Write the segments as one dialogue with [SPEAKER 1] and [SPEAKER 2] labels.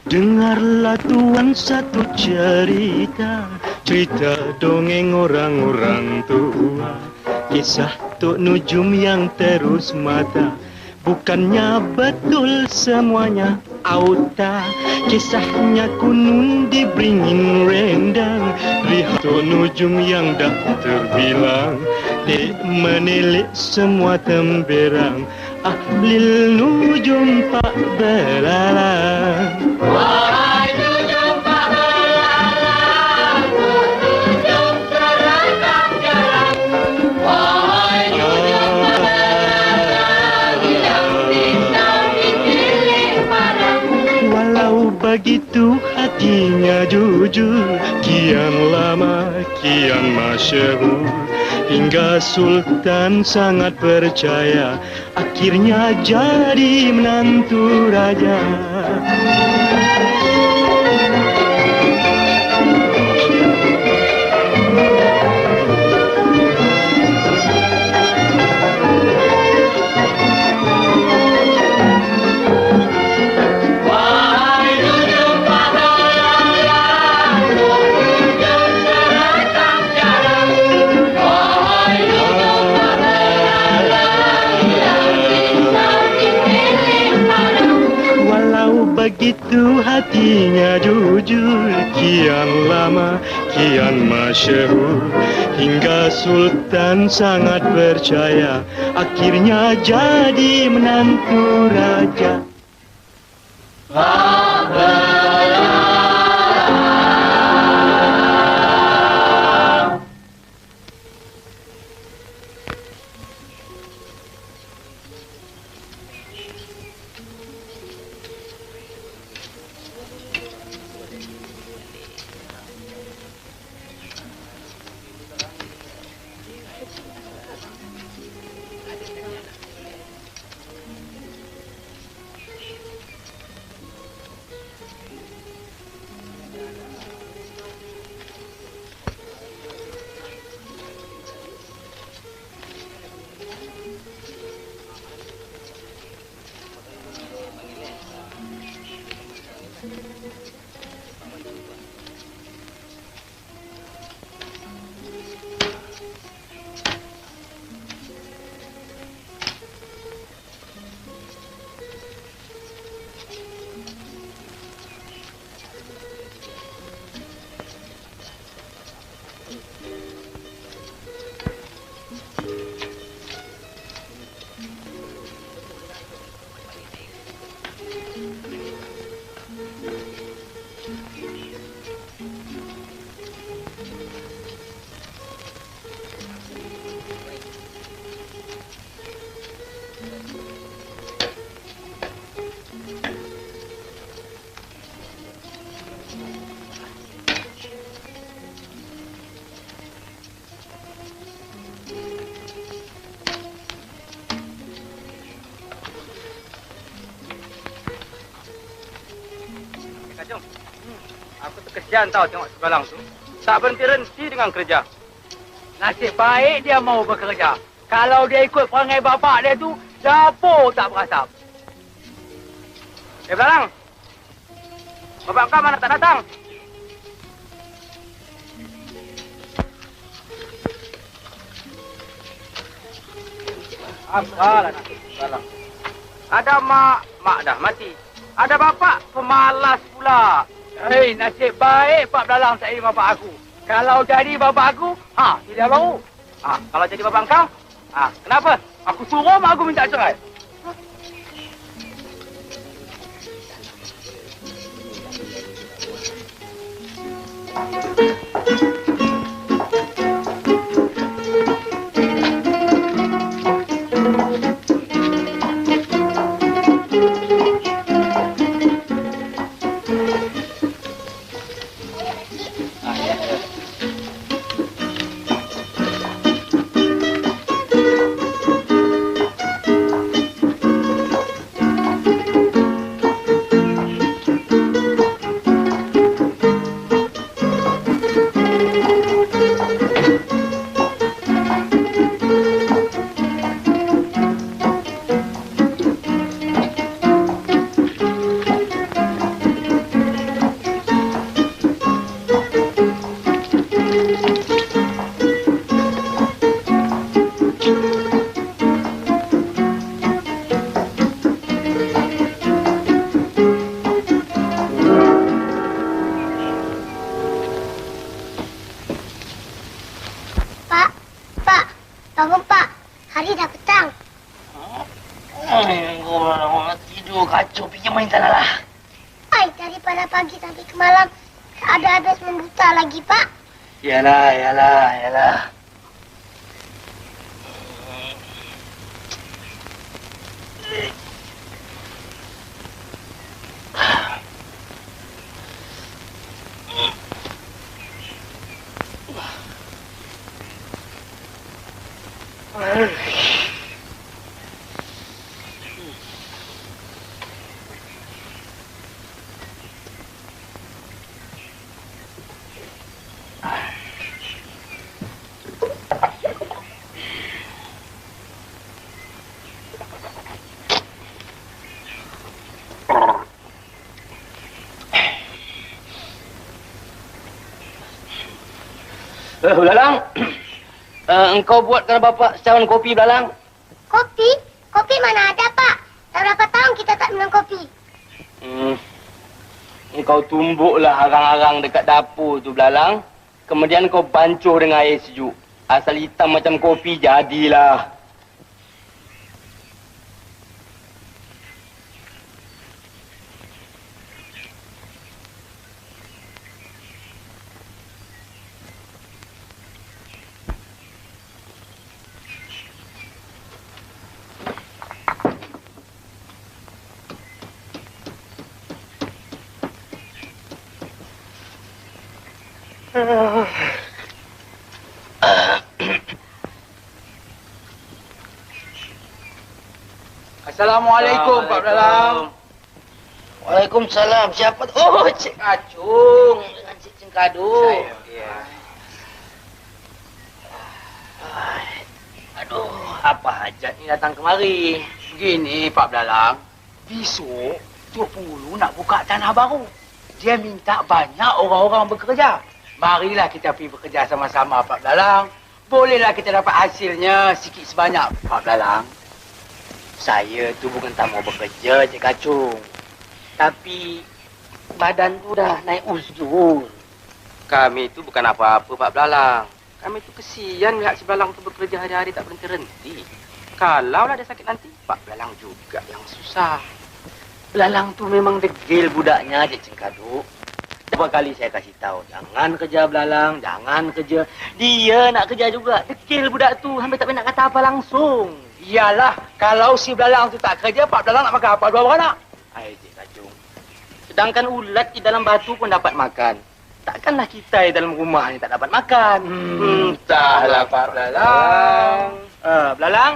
[SPEAKER 1] Dengarlah tuan satu cerita, cerita dongeng orang-orang tua. Kisah Tok Nujum yang terus mata, bukannya betul semuanya auta. Kisahnya kunun dibringin rendang, lihat Tok Nujum yang dah terbilang. Dek menilik semua temberang, Ahlil nujum pak belalang.
[SPEAKER 2] Wahai nujum pak belalang, nujum terekam jarang. Wahai nujum pak belalang, yang bisa dipilih parang.
[SPEAKER 1] Walau begitu hatinya jujur, kian lama kian masyhur. Hingga Sultan sangat percaya, akhirnya jadi menantu raja. Begitu hatinya jujur, kian lama kian masyhur. Hingga Sultan sangat percaya, akhirnya jadi menantu raja.
[SPEAKER 3] Aku terkesian tahu tengok sebelah tu. Tak berhenti-henti dengan kerja.
[SPEAKER 4] Nasib baik dia mau bekerja. Kalau dia ikut perangai bapak dia tu, dapur tak berasap.
[SPEAKER 3] Belalang. Bapak kau mana tak datang? Apalah nasib Belalang. Ada mak dah mati. Ada bapak pemalas pula.
[SPEAKER 4] Hei, nasib baik Pak Belalang tak jadi bapak aku. Kalau jadi bapak aku, tidak baru.
[SPEAKER 3] Kalau jadi bapak kau, kenapa?
[SPEAKER 4] Aku suruh mak aku minta cerai. Aduh, kacau. Pergi main sana lah.
[SPEAKER 5] Ay, daripada pagi sampai ke malam, tak ada habis membuta lagi, Pak.
[SPEAKER 4] Yalah. Belalang, engkau buatkan bapak secawan kopi, Belalang.
[SPEAKER 5] Kopi? Kopi mana ada, Pak? Dah berapa tahun kita tak minum kopi?
[SPEAKER 4] Engkau tumbuklah arang-arang dekat dapur tu, Belalang. Kemudian kau bancuh dengan air sejuk. Asal hitam macam kopi, jadilah.
[SPEAKER 3] Assalamualaikum, Pak Belalang.
[SPEAKER 4] Waalaikumsalam. Siapa tu? Oh, Cik Kacung dengan Cik Cengkaduk. Aduh, apa hajat ni datang kemari?
[SPEAKER 3] Begini, Pak Belalang. Besok, Tok Pulu nak buka tanah baru. Dia minta banyak orang-orang bekerja. Marilah kita pergi bekerja sama-sama, Pak Belalang. Bolehlah kita dapat hasilnya sikit sebanyak, Pak Belalang.
[SPEAKER 4] Saya tu bukan tak mau bekerja, Cik Kacung. Tapi badan tu dah naik uzur.
[SPEAKER 3] Kami tu bukan apa-apa, Pak Belalang. Kami tu kesian lihat si Belalang tu bekerja hari-hari tak berhenti-henti. Kalaulah dia sakit nanti, Pak Belalang juga yang susah.
[SPEAKER 4] Belalang tu memang degil budaknya, Cik Cengkaduk. Berapa kali saya kasih tahu, jangan kerja Belalang, jangan kerja. Dia nak kerja juga. Degil budak tu, hampir tak nak kata apa langsung.
[SPEAKER 3] Iyalah, kalau si Belalang tu tak kerja, Pak Belalang nak makan apa? Dua beranak.
[SPEAKER 4] Hai, Cik Kacung. Sedangkan ulat di dalam batu pun dapat makan. Takkanlah kita di dalam rumah ni tak dapat makan.
[SPEAKER 3] Entahlah, Pak Belalang.
[SPEAKER 4] Belalang,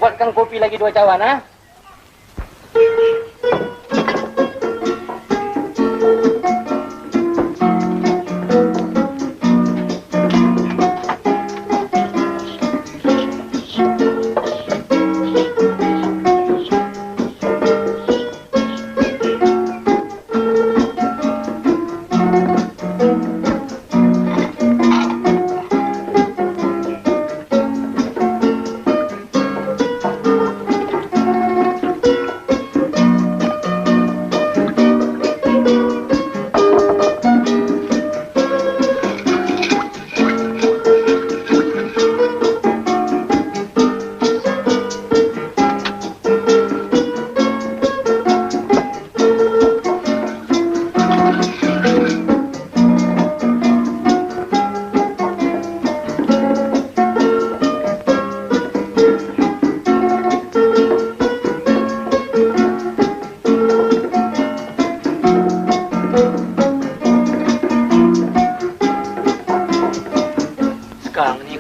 [SPEAKER 4] buatkan kopi lagi 2 cawan, ha?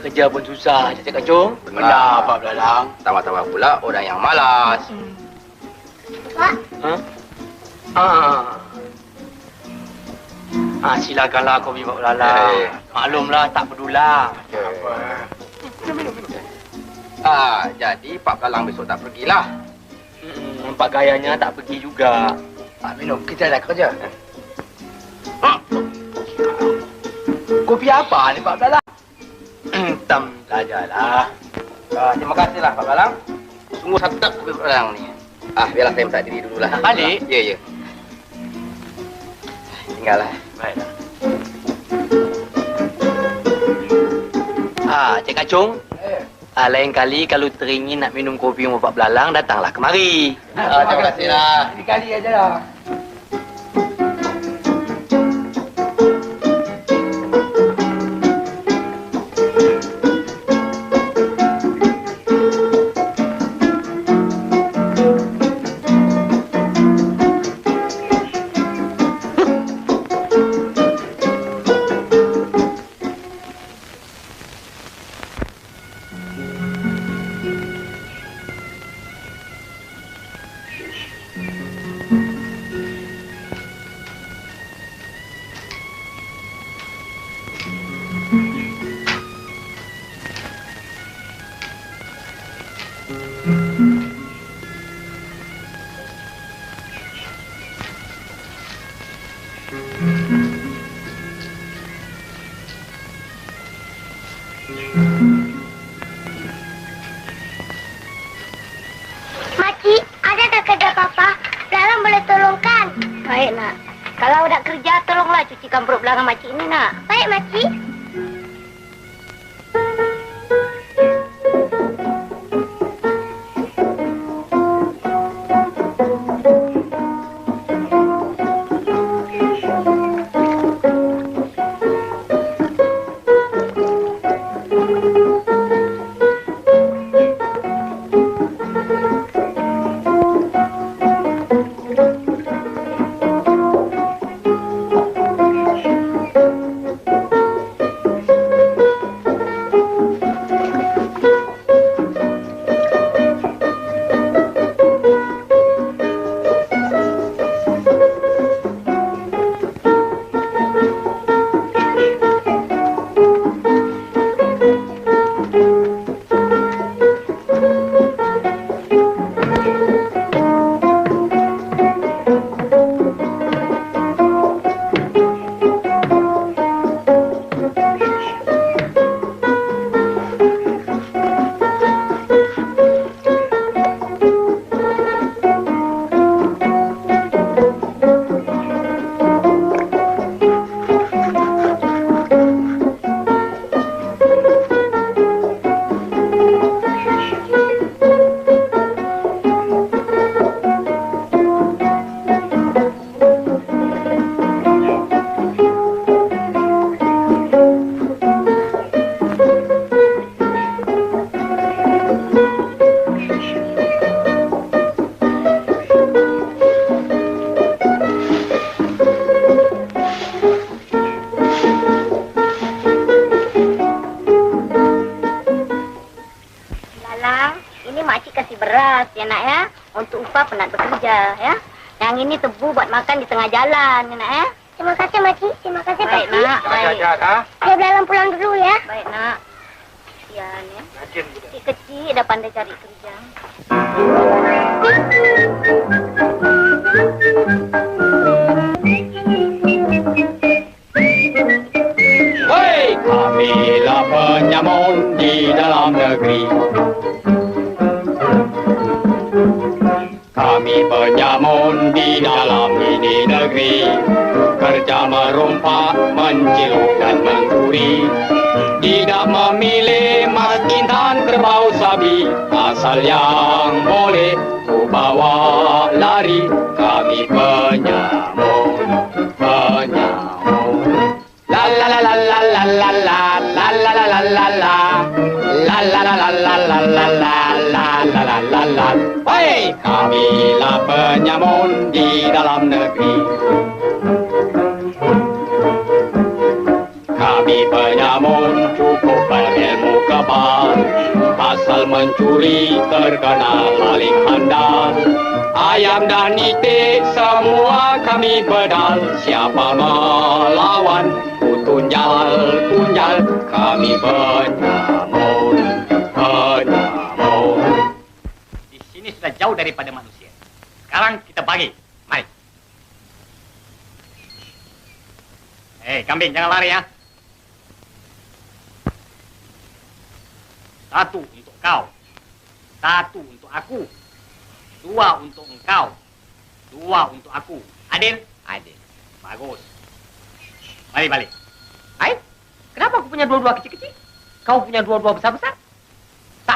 [SPEAKER 4] Kerja pun susah, Cik Kacung.
[SPEAKER 3] Benar, Pak Belalang. Tambah-tambah pula orang yang malas.
[SPEAKER 5] Pak,
[SPEAKER 4] Silakanlah kopi Pak Belalang. Maklumlah, tak pedulah.
[SPEAKER 3] Jadi Pak Belalang besok tak pergilah.
[SPEAKER 4] Nampak gayanya tak pergi juga.
[SPEAKER 3] Minum, kita dah kerja. Kopi apa ni, Pak Belalang?
[SPEAKER 4] Hitam sajalah.
[SPEAKER 3] Terima kasihlah, Pak Belalang. Sungguh sedap kopi Pak Belalang ni. Biarlah saya minta diri dululah.
[SPEAKER 4] Balik?
[SPEAKER 3] Ya. Tinggallah.
[SPEAKER 4] Baiklah. Cik Kacung. Lain kali kalau teringin nak minum kopi sama Pak Belalang, datanglah kemari.
[SPEAKER 3] Terima kasihlah. Sekali aja lah.
[SPEAKER 5] Makcik, ada tak kerja papa? Belalang boleh tolongkan.
[SPEAKER 6] Baik, nak. Kalau nak kerja, tolonglah cucikan perut belakang makcik ini, nak.
[SPEAKER 5] Baik, makcik.
[SPEAKER 6] beras ya nak ya. Untuk upah penat bekerja ya. Yang ini tebu buat makan di tengah jalan ya nak ya.
[SPEAKER 5] Terima kasih Makcik. Terima kasih
[SPEAKER 6] Baik
[SPEAKER 5] Pakcik.
[SPEAKER 6] nak. Baik.
[SPEAKER 5] Saya Belalang pulang dulu ya.
[SPEAKER 6] Baik nak. Kesian ya. Kecil-kecil dah pandai cari kerja.
[SPEAKER 1] Hei, kamilah penyamun di dalam negeri. Kami penyamun di dalam ini negeri, kerja merompak, menciluk dan mencuri. Tidak memilih mas intan kerbau sabi, asal yang boleh ku bawa lari. Kami penyamun, penyamun. La la la la la la la la la la la la la la. La la la la la la la la la la la la la. Hei, kamilah penyamun di dalam negeri. Kami penyamun cukup berilmu kebal, asal mencuri terkenal paling handal. Ayam dan itik semua kami bedal, siapa melawan ku tunjal, kami penyamun, penyamun.
[SPEAKER 7] Di sini sudah jauh daripada manusia. Sekarang kita bagi. Mari. Hei, kambing, jangan lari ya. Satu untuk kau. Satu untuk aku. Dua untuk engkau. Dua untuk aku. Adil? Adil. Bagus. Mari balik.
[SPEAKER 4] Kenapa aku punya dua-dua kecil-kecil? Kau punya dua-dua besar-besar? Tak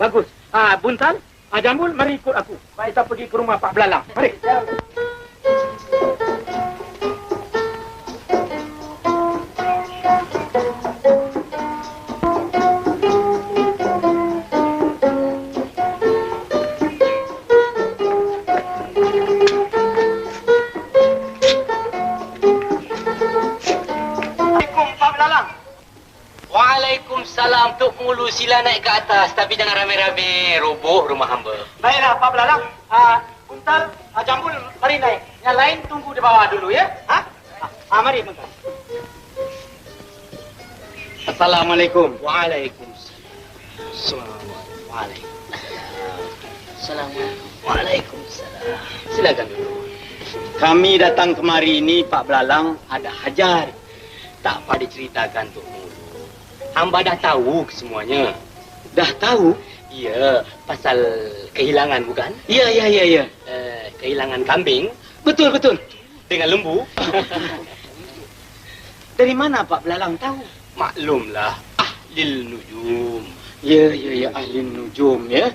[SPEAKER 7] Bagus. Buntal, Jambul, mari ikut aku. Kita pergi ke rumah Pak Belalang. Mari.
[SPEAKER 4] Waalaikumsalam, Tok Mulu. Sila naik ke atas, tapi jangan rame-rame. Roboh rumah hamba.
[SPEAKER 7] Baiklah, Pak Belalang. Buntal, Jambul, mari naik. Yang lain tunggu di bawah dulu, ya? Mari, Buntal. Assalamualaikum.
[SPEAKER 4] Waalaikumsalam. Waalaikumsalam. Silakan dulu.
[SPEAKER 7] Kami datang kemari ini, Pak Belalang, ada hajar.
[SPEAKER 4] Tak apa diceritakan, Tok Mulu. Hamba dah tahu semuanya.
[SPEAKER 7] Dah tahu?
[SPEAKER 4] Ya, pasal kehilangan bukan?
[SPEAKER 7] Ya.
[SPEAKER 4] Kehilangan kambing
[SPEAKER 7] Betul.
[SPEAKER 4] dengan lembu.
[SPEAKER 7] Dari mana Pak Belalang tahu?
[SPEAKER 4] Maklumlah, ahli nujum.
[SPEAKER 7] Ya, ahli nujum, ya.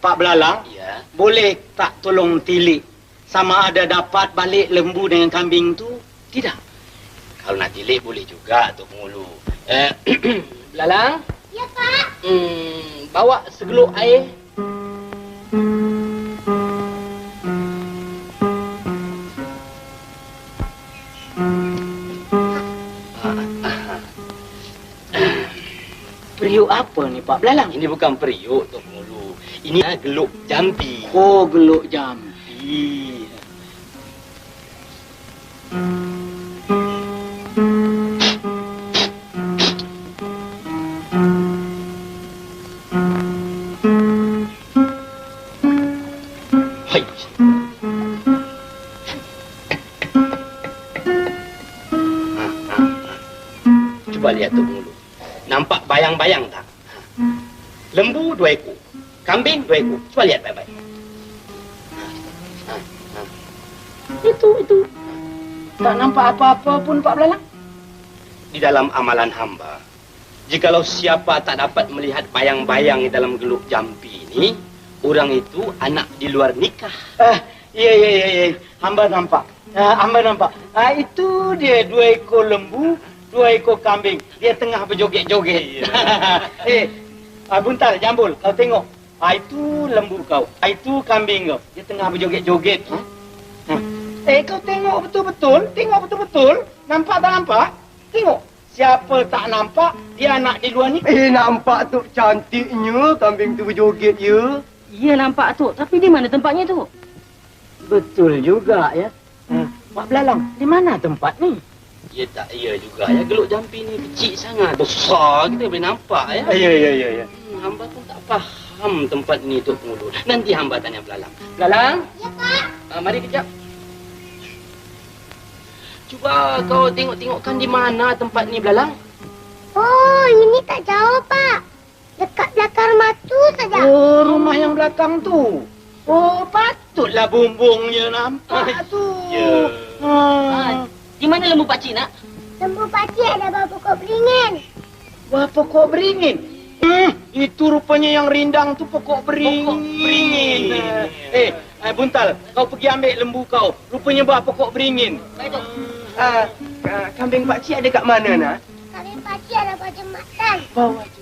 [SPEAKER 7] Pak Belalang,
[SPEAKER 4] Ya.
[SPEAKER 7] boleh tak tolong tilik sama ada dapat balik lembu dengan kambing tu? Tidak.
[SPEAKER 4] Kalau nak tilik boleh juga, Tok Mulu. Belalang,
[SPEAKER 5] Ya, Pak.
[SPEAKER 4] bawa segeluk air.
[SPEAKER 7] Periuk apa ni Pak Belalang?
[SPEAKER 4] Ini bukan periuk, Tok Mulu. Ini geluk jampi.
[SPEAKER 7] Oh, geluk jampi.
[SPEAKER 4] Hai. Cuba lihat, Tok Mulu. Nampak bayang-bayang tak? Lembu 2 ekor. Kambing 2 ekor. Cuba lihat baik-baik.
[SPEAKER 7] Itu. Tak nampak apa-apa pun Pak Belalang.
[SPEAKER 4] Di dalam amalan hamba, jikalau siapa tak dapat melihat bayang-bayang di dalam geluk jampi ini, orang itu anak di luar nikah.
[SPEAKER 7] Ya. Hamba nampak. Itu dia 2 ekor lembu, 2 ekor kambing. Dia tengah berjoget-joget. Buntal, Jambul, kau tengok. Itu lembu kau. Itu kambing kau. Dia tengah berjoget-joget. Kau tengok betul-betul. Tengok betul-betul. Nampak tak nampak? Tengok. Siapa tak nampak, dia anak di luar ni.
[SPEAKER 8] Nampak tu cantiknya kambing tu berjoget, ya.
[SPEAKER 9] Ya nampak tu, tapi di mana tempatnya tu?
[SPEAKER 7] Betul juga, ya. Pak Belalang, di mana tempat ni?
[SPEAKER 4] Ya tak, ya juga ya. Geluk jampi ni kecil sangat. Besar kita boleh nampak ya.
[SPEAKER 7] Ya.
[SPEAKER 4] Hamba pun tak faham tempat ni, Tok Mulu. Nanti hamba tanya Belalang. Belalang?
[SPEAKER 5] Ya, Pak.
[SPEAKER 4] Mari kejap. Cuba kau tengok-tengokkan di mana tempat ni, Belalang.
[SPEAKER 5] Oh, ini tak jauh, Pak. Dekat belakang rumah tu saja.
[SPEAKER 7] Oh, rumah yang belakang tu. Oh, patutlah bumbungnya nampak tu.
[SPEAKER 4] Ya.
[SPEAKER 9] Di mana lembu pakcik nak?
[SPEAKER 5] Lembu pakcik ada bawah pokok beringin.
[SPEAKER 7] Wah, pokok beringin. Itu rupanya yang rindang tu pokok beringin. Buntal, kau pergi ambil lembu kau. Rupanya bawah pokok beringin.
[SPEAKER 9] Baik, Tok.
[SPEAKER 8] Kambing pakcik ada kat mana, nak?
[SPEAKER 5] Kambing pakcik ada bawah jembatan.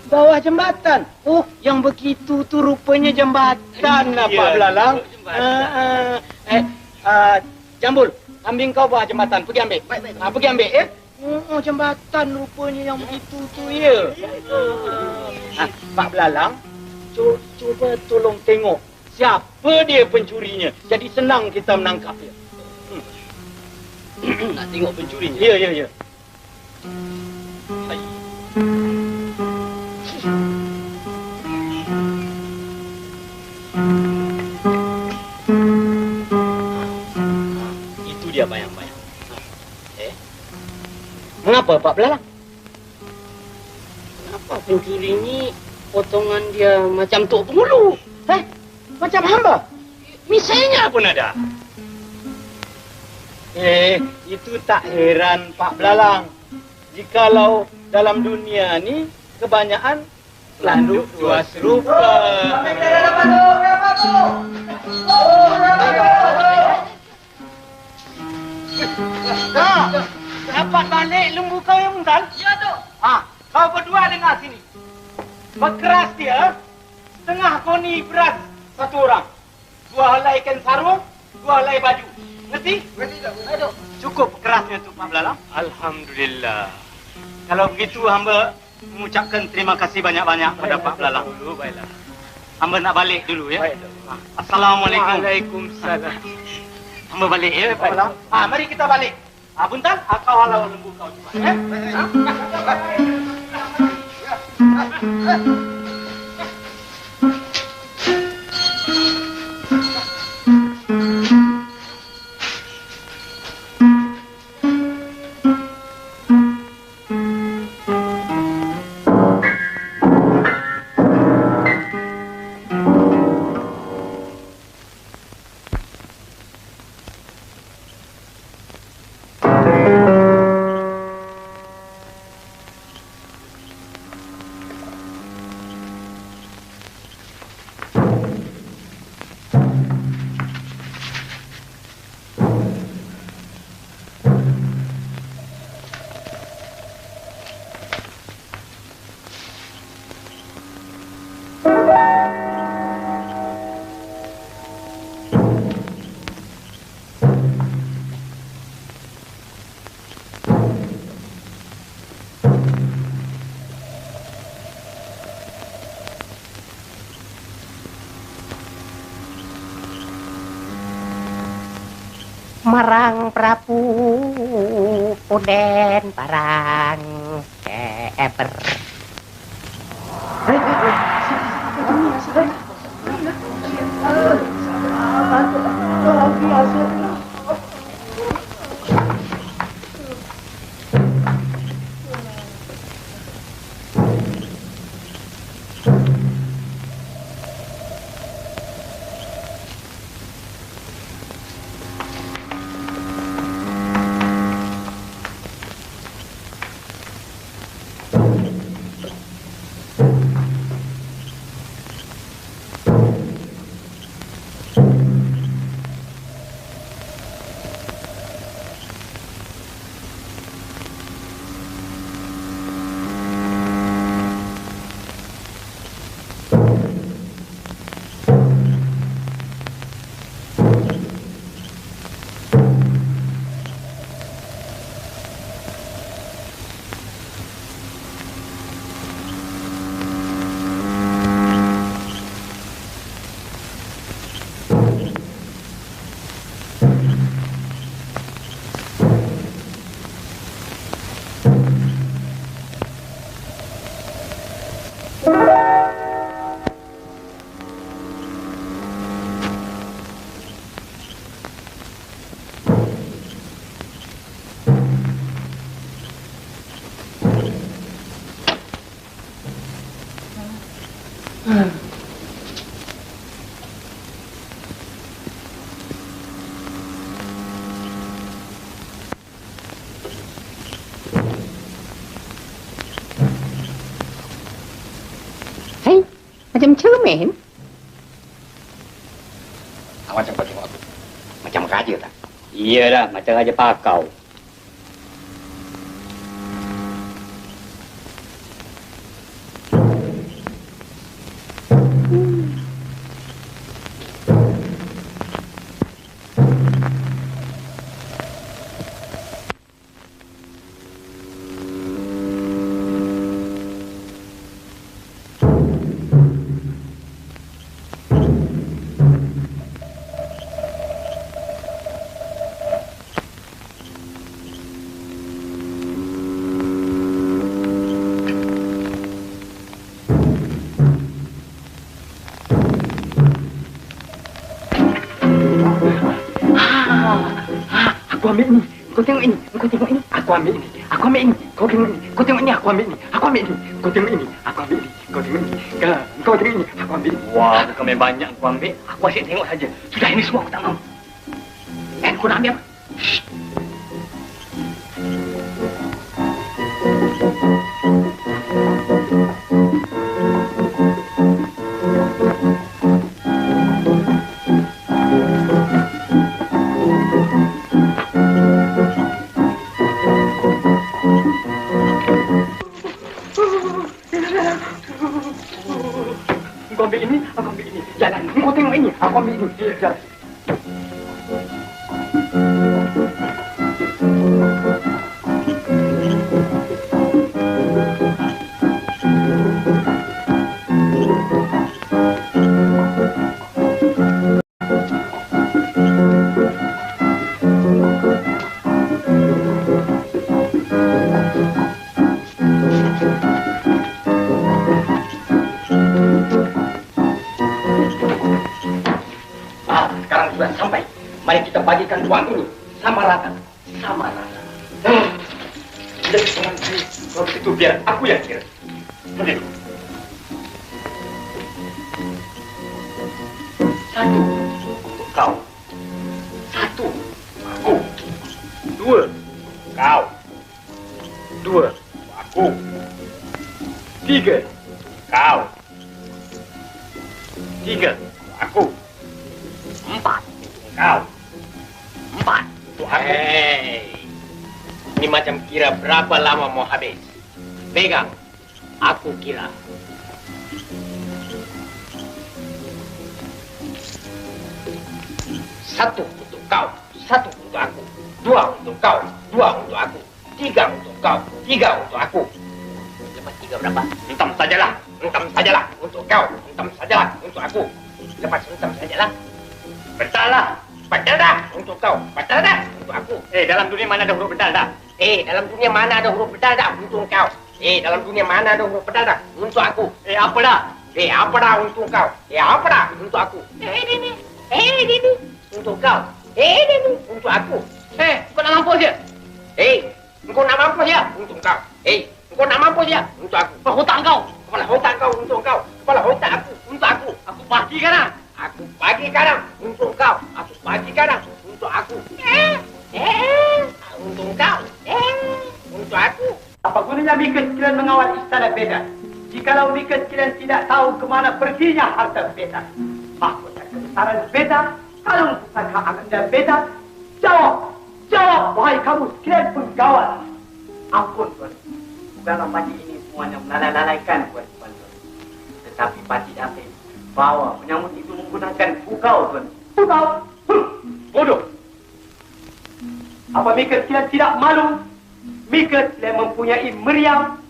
[SPEAKER 7] Bawah jembatan. Oh, yang begitu tu rupanya jembatan lah,
[SPEAKER 4] Ya,
[SPEAKER 7] Pak Belalang.
[SPEAKER 4] jembatan.
[SPEAKER 7] Jambul, kambing kau bawah jembatan. Pergi ambil. Pergi ambil, ya. Oh, jembatan rupanya yang begitu tu, ya. Pak Belalang, cuba tolong tengok siapa dia pencurinya. Jadi senang kita menangkap dia.
[SPEAKER 4] Nak tengok pencurinya?
[SPEAKER 7] Ya.
[SPEAKER 4] Hai. Itu dia bayang-bayang.
[SPEAKER 7] Mengapa, Pak Belalang?
[SPEAKER 4] Kenapa pencuri ni potongan dia macam Tok Pemulu?
[SPEAKER 7] Macam hamba?
[SPEAKER 4] Misalnya pun ada.
[SPEAKER 7] Itu tak heran, Pak Belalang. Jikalau dalam dunia ni kebanyakan landuk dua serupa.
[SPEAKER 3] Dapat balik lembu kau yang Muntal?
[SPEAKER 9] Ya, tu.
[SPEAKER 3] Kau berdua dengar sini. Berkeras dia, setengah koni beras satu orang. 2 helai ikan sarung, 2 helai baju. Ngerti? Ngerti tak? Cukup kerasnya tu, Pak Belalang.
[SPEAKER 7] Alhamdulillah.
[SPEAKER 3] Kalau begitu, hamba mengucapkan terima kasih banyak-banyak kepada Pak Belalang.
[SPEAKER 7] Baiklah.
[SPEAKER 3] Hamba nak balik dulu ya.
[SPEAKER 7] Baik.
[SPEAKER 3] Assalamualaikum.
[SPEAKER 7] Waalaikumsalam.
[SPEAKER 3] Hamba balik ya, Pak Belalang. Mari kita balik. Buntal, kau halau lembu kau cepat.
[SPEAKER 10] Marang Prabu Punden parang keper. Macam cermin.
[SPEAKER 1] Macam kau tengok aku. Macam raja tak? Iyalah, macam raja pakau.
[SPEAKER 7] Aku ambil ni. Kau tengok ini. Kau tengok ini. Aku ambil ini. Aku ambil ini. Kau tengok ini. Kau tengok ini. Aku ambil ini. Aku ambil ini. Kau tengok ini. Aku ambil ini. Kau tengok ini. Kau tengok ini. Aku ambil ini. Wah, bukan main banyak aku ambil. Aku asyik tengok saja. Sudah, ini semua aku tak mahu. Kau nak ambil apa? Shh. Sekarang sudah sampai. Mari kita bagikan uang ini sama rata. Sama rata. Sudah sekarang ini. Kalau begitu biar aku yang kira. Begitu. Satu untuk kau. Satu aku. Dua kau. Dua aku. Tiga kau. Tiga aku. Empat untuk kau. Empat untuk aku. Hei, ini macam kira berapa lama mau habis. Pegang, aku kira. Satu untuk kau, satu untuk aku. Dua untuk kau, dua untuk aku. Tiga untuk kau, tiga untuk aku. Lepas tiga berapa? Entam sajalah, entam sajalah untuk kau, entam sajalah untuk aku. Lepas entam sajalah. Bentar dah, bentar dah untuk kau, bentar dah untuk aku. Dalam dunia mana ada huruf bentar dah? Dalam dunia mana ada huruf bentar dah untuk kau? Dalam dunia mana ada huruf bentar dah untuk aku? Apa dah? Apa dah untuk kau? Apa dah untuk aku? Ini. Untuk kau. Ini untuk aku. Kau nak mampus je? Kau nak mampus je untuk kau. Kau nak mampus je untuk aku. Kepala otak kau. Kepala otak kau untuk kau. Kepala otak aku untuk aku. Aku bagi kanan. Aku bagi kanan untuk kau. Aku bagi kanan untuk aku. Untuk kau. Untuk aku. Apa gunanya Mika sekalian mengawal istana Beda? Jikalau Mika sekalian tidak tahu kemana perginya harta Beda. Mahkota kebesaran Beda, kalung pusaka Ananda Beda. Jawab, wahai kamu sekalian penggawal. Ampun, Tuan. Bukanlah pati ini semuanya melalaikan, Tuan. Tetapi pati David bawa penyambut itu menggunakan pukau, Tuan. Pukau? Bodoh. Apa Mika sekalian tidak malu? Mika sekalian mempunyai meriam,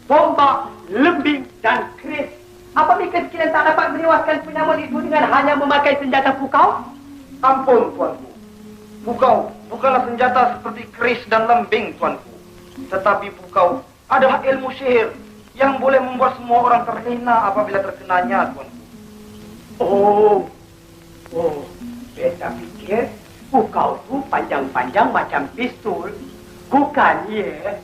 [SPEAKER 7] tombak, lembing dan keris. Apa Mika sekalian tak dapat menewaskan penyambut itu dengan hanya memakai senjata pukau? Ampun, Tuanku. Pukau bukanlah senjata seperti keris dan lembing, Tuanku. Tetapi pukau adalah ilmu sihir yang boleh membuat semua orang terhina apabila terkenanya, Tuanku. Oh, Beta pikir pukau itu panjang-panjang macam pistol. Bukan, ya?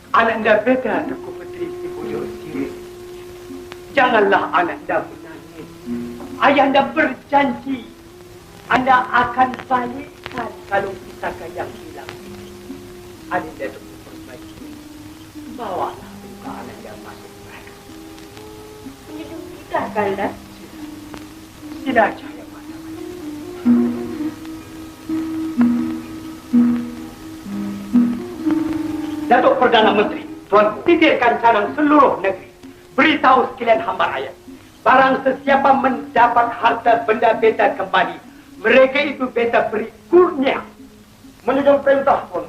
[SPEAKER 7] Ananda Beta, Tuku Putri Si Bujur Sirih. Janganlah Ananda menangis. Ayahanda berjanji Anda akan balikkan kalung pusaka yang hilang. Ananda Tuku perbaiki. Bawalah buka Ananda masuk mereka.
[SPEAKER 6] Hidup kita, Kanda.
[SPEAKER 7] Tidak cahaya mata. Datuk Perdana Menteri, Tuan titirkan canang seluruh negeri. Beritahu sekalian hamba rakyat. Barang sesiapa mendapat harta benda Beta kembali, mereka itu Beta beri kurnia. Menunjuk perintah, Tuan.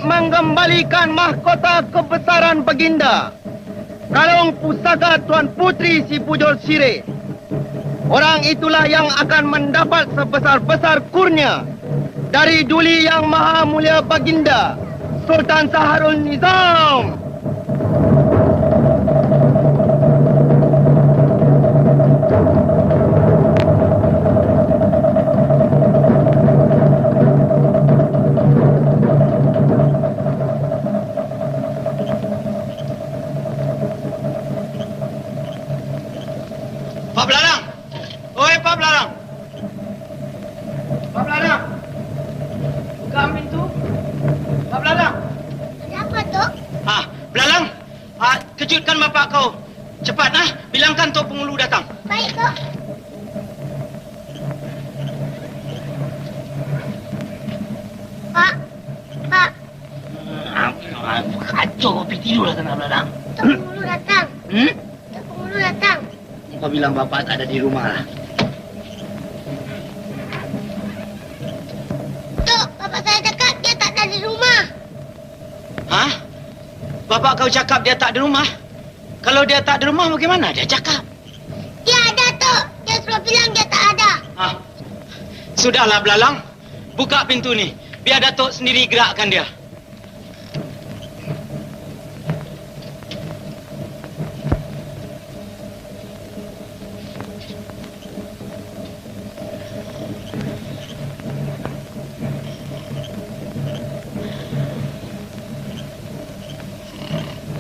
[SPEAKER 8] Mengembalikan mahkota kebesaran Baginda, kalung pusaka Tuan Putri Si Bujur Sirih. Orang itulah yang akan mendapat sebesar-besar kurnia dari Duli Yang Maha Mulia Baginda, Sultan Saharul Nizam.
[SPEAKER 2] Pak Belarang! Oi, Pak Belarang! Pak Belarang! Buka pintu! Pak Belarang!
[SPEAKER 5] Ada
[SPEAKER 2] bukan bapak kau. Cepat, bilangkan Tok Pengulu datang.
[SPEAKER 5] Baik, Kok. Pak.
[SPEAKER 3] Kacau kopi tidur lah tengah belakang.
[SPEAKER 5] Tok Pengulu datang. Tok Pengulu datang.
[SPEAKER 3] Kau bilang bapak tak ada di rumah lah.
[SPEAKER 5] Tok, bapak saya cakap dia tak ada di rumah.
[SPEAKER 2] Hah? Bapak kau cakap dia tak di rumah? Kalau dia tak di rumah, bagaimana dia cakap?
[SPEAKER 5] Dia ada, Tok. Dia suruh bilang dia tak ada.
[SPEAKER 2] Sudahlah, Belalang. Buka pintu ni. Biar Datuk sendiri gerakkan dia.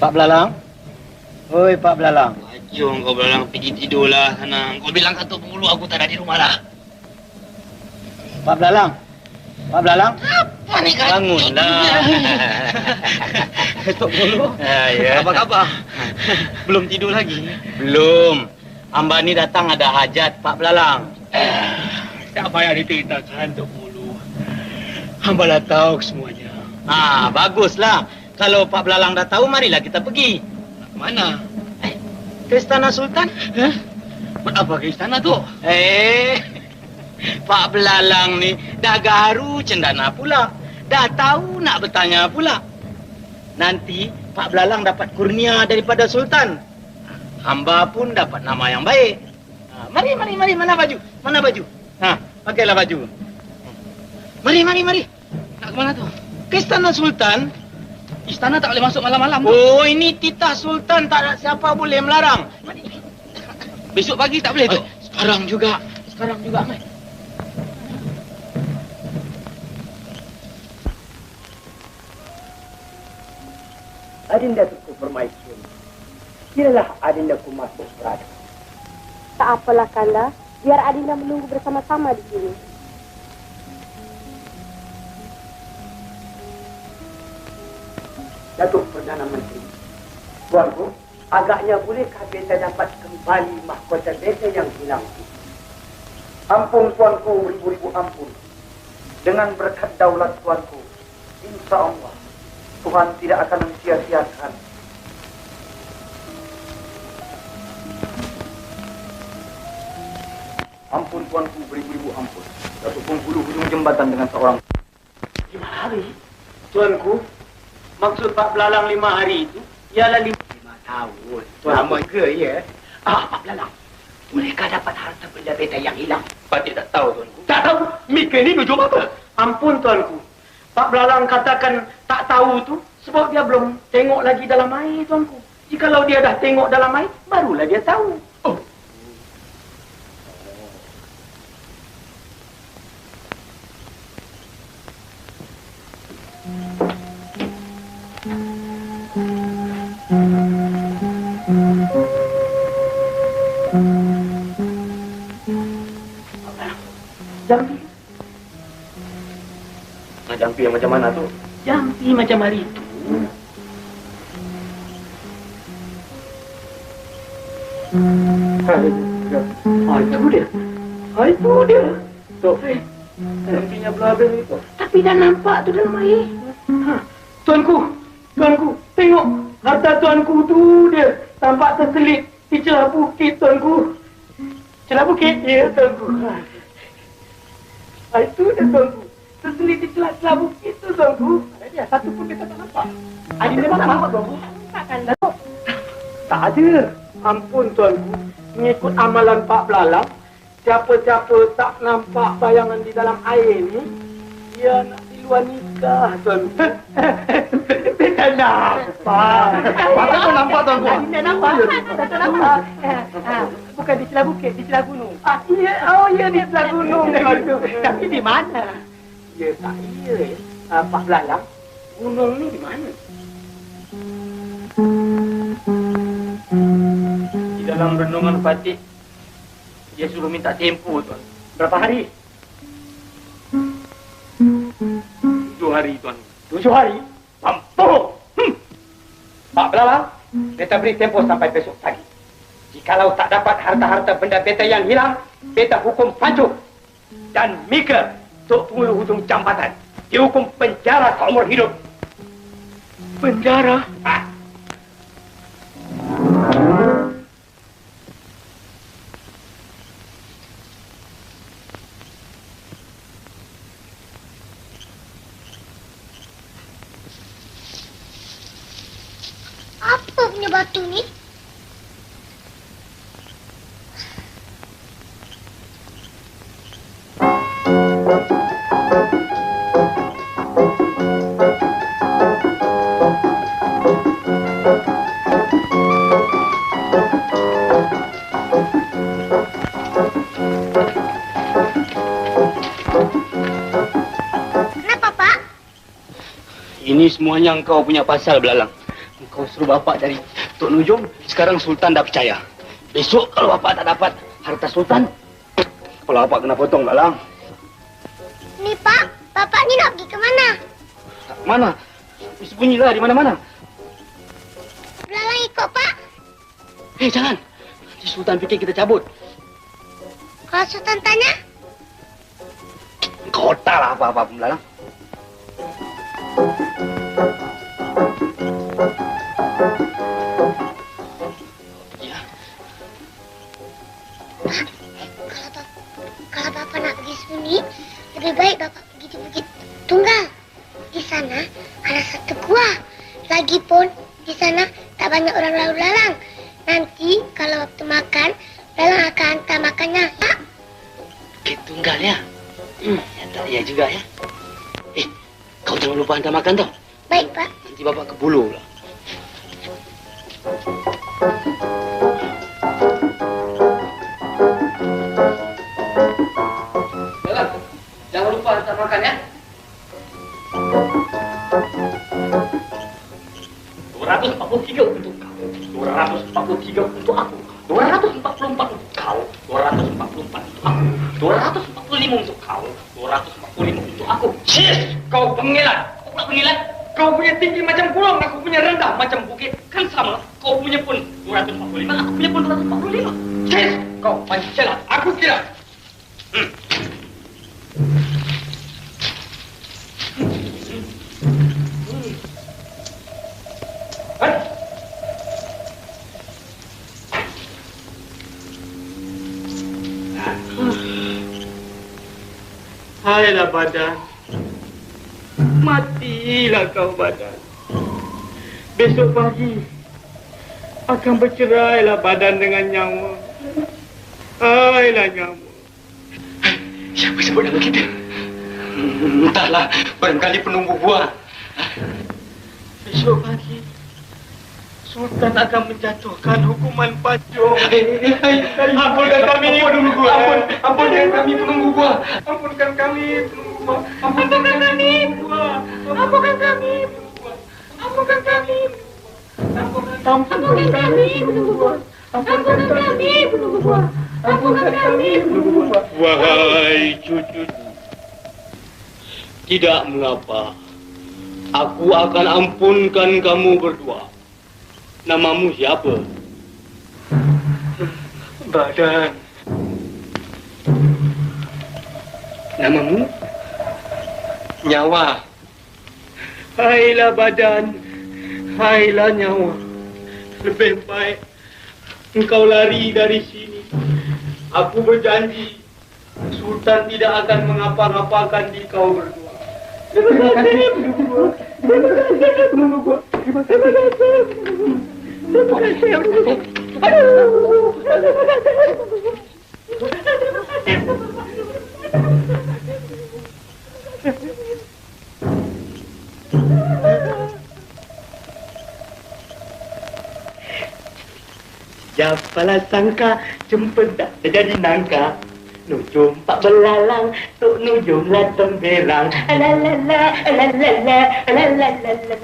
[SPEAKER 3] Pak Belalang? Oi, Pak Belalang.
[SPEAKER 2] Jom kau Belalang pergi tidurlah sana.
[SPEAKER 3] Kau bilang ke Tok Pengulu aku tak ada di rumah lah. Pak Belalang? Pak Belalang?
[SPEAKER 2] Apa ni kacau?
[SPEAKER 3] Bangunlah. Tok Pengulu?
[SPEAKER 2] Ya.
[SPEAKER 3] Apa khabar?
[SPEAKER 2] Belum tidur lagi?
[SPEAKER 3] Belum. Hamba ni datang ada hajat, Pak Belalang.
[SPEAKER 2] Tak payah diceritakan, Tok Pengulu. Hamba dah tahu semuanya.
[SPEAKER 3] Baguslah. Kalau Pak Belalang dah tahu, marilah kita pergi.
[SPEAKER 2] Mana?
[SPEAKER 3] Ke Istana Sultan.
[SPEAKER 2] Buat apa ke istana tu?
[SPEAKER 3] Pak Belalang ni dah garu cendana pula. Dah tahu nak bertanya pula. Nanti Pak Belalang dapat kurnia daripada Sultan. Hamba pun dapat nama yang baik. Mari. Mana baju? Pakailah baju. Mari.
[SPEAKER 2] Nak ke mana tu?
[SPEAKER 3] Ke Istana Sultan.
[SPEAKER 2] Istana tak boleh masuk malam-malam tu.
[SPEAKER 3] Oh, ini titah Sultan. Tak ada siapa boleh melarang. Mari.
[SPEAKER 2] Besok pagi tak boleh tu?
[SPEAKER 3] Sekarang juga, mari.
[SPEAKER 10] Adinda Tuku Permaisuri, kiralah Adindaku masuk Prada.
[SPEAKER 6] Tak apalah, Kanda. Biar Adinda menunggu bersama-sama di sini.
[SPEAKER 10] Datuk Perdana Menteri, Tuanku, agaknya bolehkah beta dapat kembali mahkota beta yang hilang itu? Ampun, Tuanku, beribu-ribu ampun. Dengan berkat daulat Tuanku, insya Allah, Tuhan tidak akan mensia-siakan. Ampun, Tuanku, beribu-ribu ampun. Datuk Bengkulu hujung jembatan dengan seorang.
[SPEAKER 3] 5 hari? Tuanku, maksud Pak Belalang 5 hari itu ialah 5 tahun.
[SPEAKER 10] Lama ke, ya?
[SPEAKER 3] Pak Belalang, bolehkah dapat harta benda beta yang hilang?
[SPEAKER 10] Patut tak tahu, Tuanku.
[SPEAKER 3] Tak tahu? Mikir ni tujuh apa? Ampun, Tuanku. Pak Belalang katakan tak tahu tu sebab dia belum tengok lagi dalam air, Tuanku. Jikalau dia dah tengok dalam air, barulah dia tahu. Oh. Jampi.
[SPEAKER 10] Jampi yang macam mana tu?
[SPEAKER 3] Jampi macam hari itu. Itu dia. Tuh. Jampinya belabel itu. Tapi dah nampak tu dalam air. Tuanku, tengok. Harta tuanku tu dia. Tampak terselit di celah bukit, Tuanku. Celah bukit? Ya, Tuanku. Itu dia, Tuanku. Terselit di celah-celah bukit tu, Tuanku. Dia satu pun kita tak nampak. Adinda tak nampak, Tuanku. Takkan, Datuk. Tak ada. Ampun, Tuanku. Mengikut amalan Pak Belalang, siapa-siapa tak nampak bayangan di dalam air ni, dia nak di luar nikah, Tuanku. Beta nampak. Masa kau nampak, Tuanku? Adinda nampak. Tak nampak. Bukan di celah bukit, di celah gunung. Ya, di celah gunung. Tapi di mana? Ya, tak iya. Pak Belalang, gunung ni di mana? Di dalam renungan Fatih, dia suruh minta tempoh, Tuan. Berapa hari? 7 hari, Tuan. 7 hari? Mampu! Pak Belalang,
[SPEAKER 10] beta beri tempo sampai besok pagi. Jikalau tak dapat harta-harta benda beta yang hilang, beta hukum Pancu dan Mika, tok pengulu hujung jambatan, dihukum penjara seumur hidup. Penjara?
[SPEAKER 5] Apa punya batu ni?
[SPEAKER 1] Ini semuanya engkau punya pasal, Belalang. Engkau suruh bapak dari Tok Nujum, sekarang Sultan dah percaya. Besok kalau bapak tak dapat harta Sultan, kepala bapak kena potong, Belalang.
[SPEAKER 5] Ni Pak, bapak ni nak pergi ke mana?
[SPEAKER 1] Mana? Sembunyilah di mana-mana.
[SPEAKER 5] Belalang ikut Pak.
[SPEAKER 1] Jangan. Si Sultan fikir kita cabut.
[SPEAKER 5] Kalau Sultan tanya?
[SPEAKER 1] Kau taklah apa-apa pun, Belalang. Ya.
[SPEAKER 5] Kalau bapak nak pergi sembunyi, lebih baik bapak pergi di Bukit Tunggal. Di sana ada satu gua. Lagipun di sana tak banyak orang lalu lalang. Nanti kalau waktu makan, Belalang akan hantar makannya. Ya?
[SPEAKER 1] Bukit Tunggal ya? Ya tak ya juga ya. Kau jangan lupa hantar makan tau.
[SPEAKER 5] Baik, Pak.
[SPEAKER 1] Nanti bapak ke bulu pula. Belalang, jangan lupa hantar makan ya. 243 untuk kau. 243 untuk aku. 244 untuk kau. 244 untuk aku. 245 untuk kau. 245 untuk aku. Cis! Kau pengilat. Kau pula pengilat? Kau punya tinggi macam gunung, aku punya rendah macam bukit. Kan sama. Kau punya pun 245, aku punya pun 245. Cis! Kau pancalah. Aku kira. Hailah badan. Matilah kau badan. Besok pagi akan bercerailah badan dengan nyawa. Hailah nyawa. Siapa sebut nama kita? Entahlah, barangkali penunggu buah. Besok pagi Sultan akan menjatuhkan hukuman pancung. Ampunkan kami, penunggu buah. Ampunkan kami, penunggu buah. Ampunkan kami, penunggu buah. Ampunkan kami, buah. Ampunkan kami, buah. Ampunkan kami, ampunkan kami, penunggu buah. Ampunkan kami, penunggu buah. Ampunkan kami, penunggu buah. Wahai cucuku, tidak mengapa. Aku akan ampunkan kamu berdua. Namamu siapa? Badan. Namamu? Nyawa. Hailah badan. Hailah nyawa. Lebih baik engkau lari dari sini. Aku berjanji Sultan tidak akan mengapa-ngapakan di kau berdua. Terima kasih, penunggu. Terima kasih, penunggu. Terima kasih. Terima kasih. Aduh. Terima kasih. Siapalah sangka cempedak jadi nangka. Nujum pak belalang, tok nujum lah temberang. Alalala, alalala, alalala.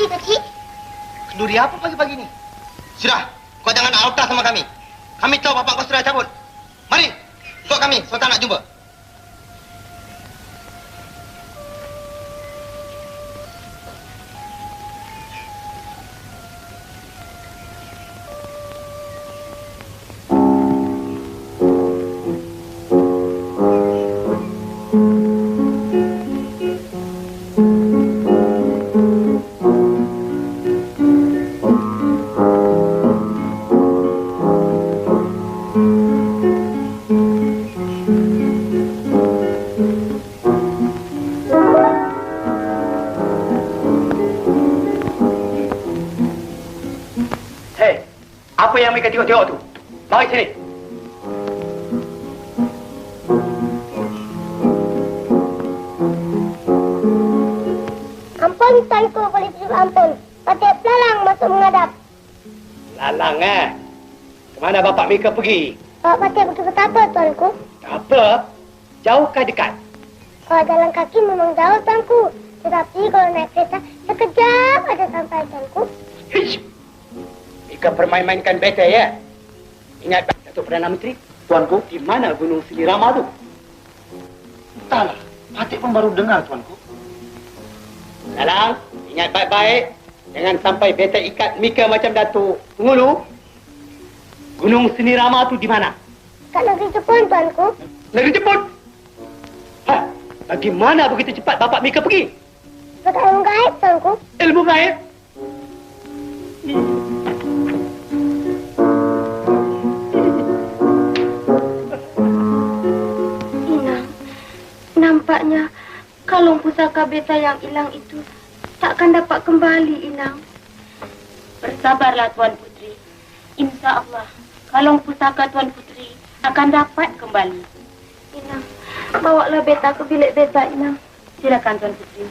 [SPEAKER 5] kenduri, Pakcik.
[SPEAKER 8] Kenduri apa pagi-pagi ni? Sudah, kau jangan autah sama kami. Kami tahu bapak kau sudah cabut. Mari, ikut kami. Sultan nak jumpa.
[SPEAKER 7] Apa yang mereka tengok-tengok tu? Mari sini.
[SPEAKER 5] Ampun, Tuanku, boleh tujuh ampun. Patih Belalang masuk menghadap.
[SPEAKER 7] Lalang Kemana bapak mereka pergi?
[SPEAKER 5] Bapak Patih pergi betapa, Tuanku?
[SPEAKER 7] Apa? Jauh ke dekat?
[SPEAKER 5] Kalau jalan kaki memang jauh, Tuanku. Tetapi kalau naik kereta, sekejap aja sampai, Tuanku.
[SPEAKER 7] Hish! Mereka permain-mainkan beta, ya? Ingat, Datuk Perdana Menteri?
[SPEAKER 10] Tuanku,
[SPEAKER 7] di mana Gunung Selirama tu?
[SPEAKER 10] entahlah. Patih pun baru dengar, Tuanku.
[SPEAKER 7] Lalang, ingat baik-baik. Jangan sampai beta ikat Mika macam Datuk Pengulu. Gunung Selirama tu di mana?
[SPEAKER 5] Kat negeri Jepun, Tuanku.
[SPEAKER 7] Negeri Jepun? Bagaimana begitu cepat bapak Mika pergi?
[SPEAKER 5] Sebab ilmu gaib, Tuanku.
[SPEAKER 7] Ilmu gaib?
[SPEAKER 6] Inang, nampaknya kalung pusaka beta yang hilang itu takkan dapat kembali, Inang.
[SPEAKER 11] Bersabarlah, Tuan Putri. Insya Allah, kalung pusaka Tuan Putri akan dapat kembali.
[SPEAKER 6] Inang, bawalah beta ke bilik beta, Inang.
[SPEAKER 11] Silakan, Tuan Putri.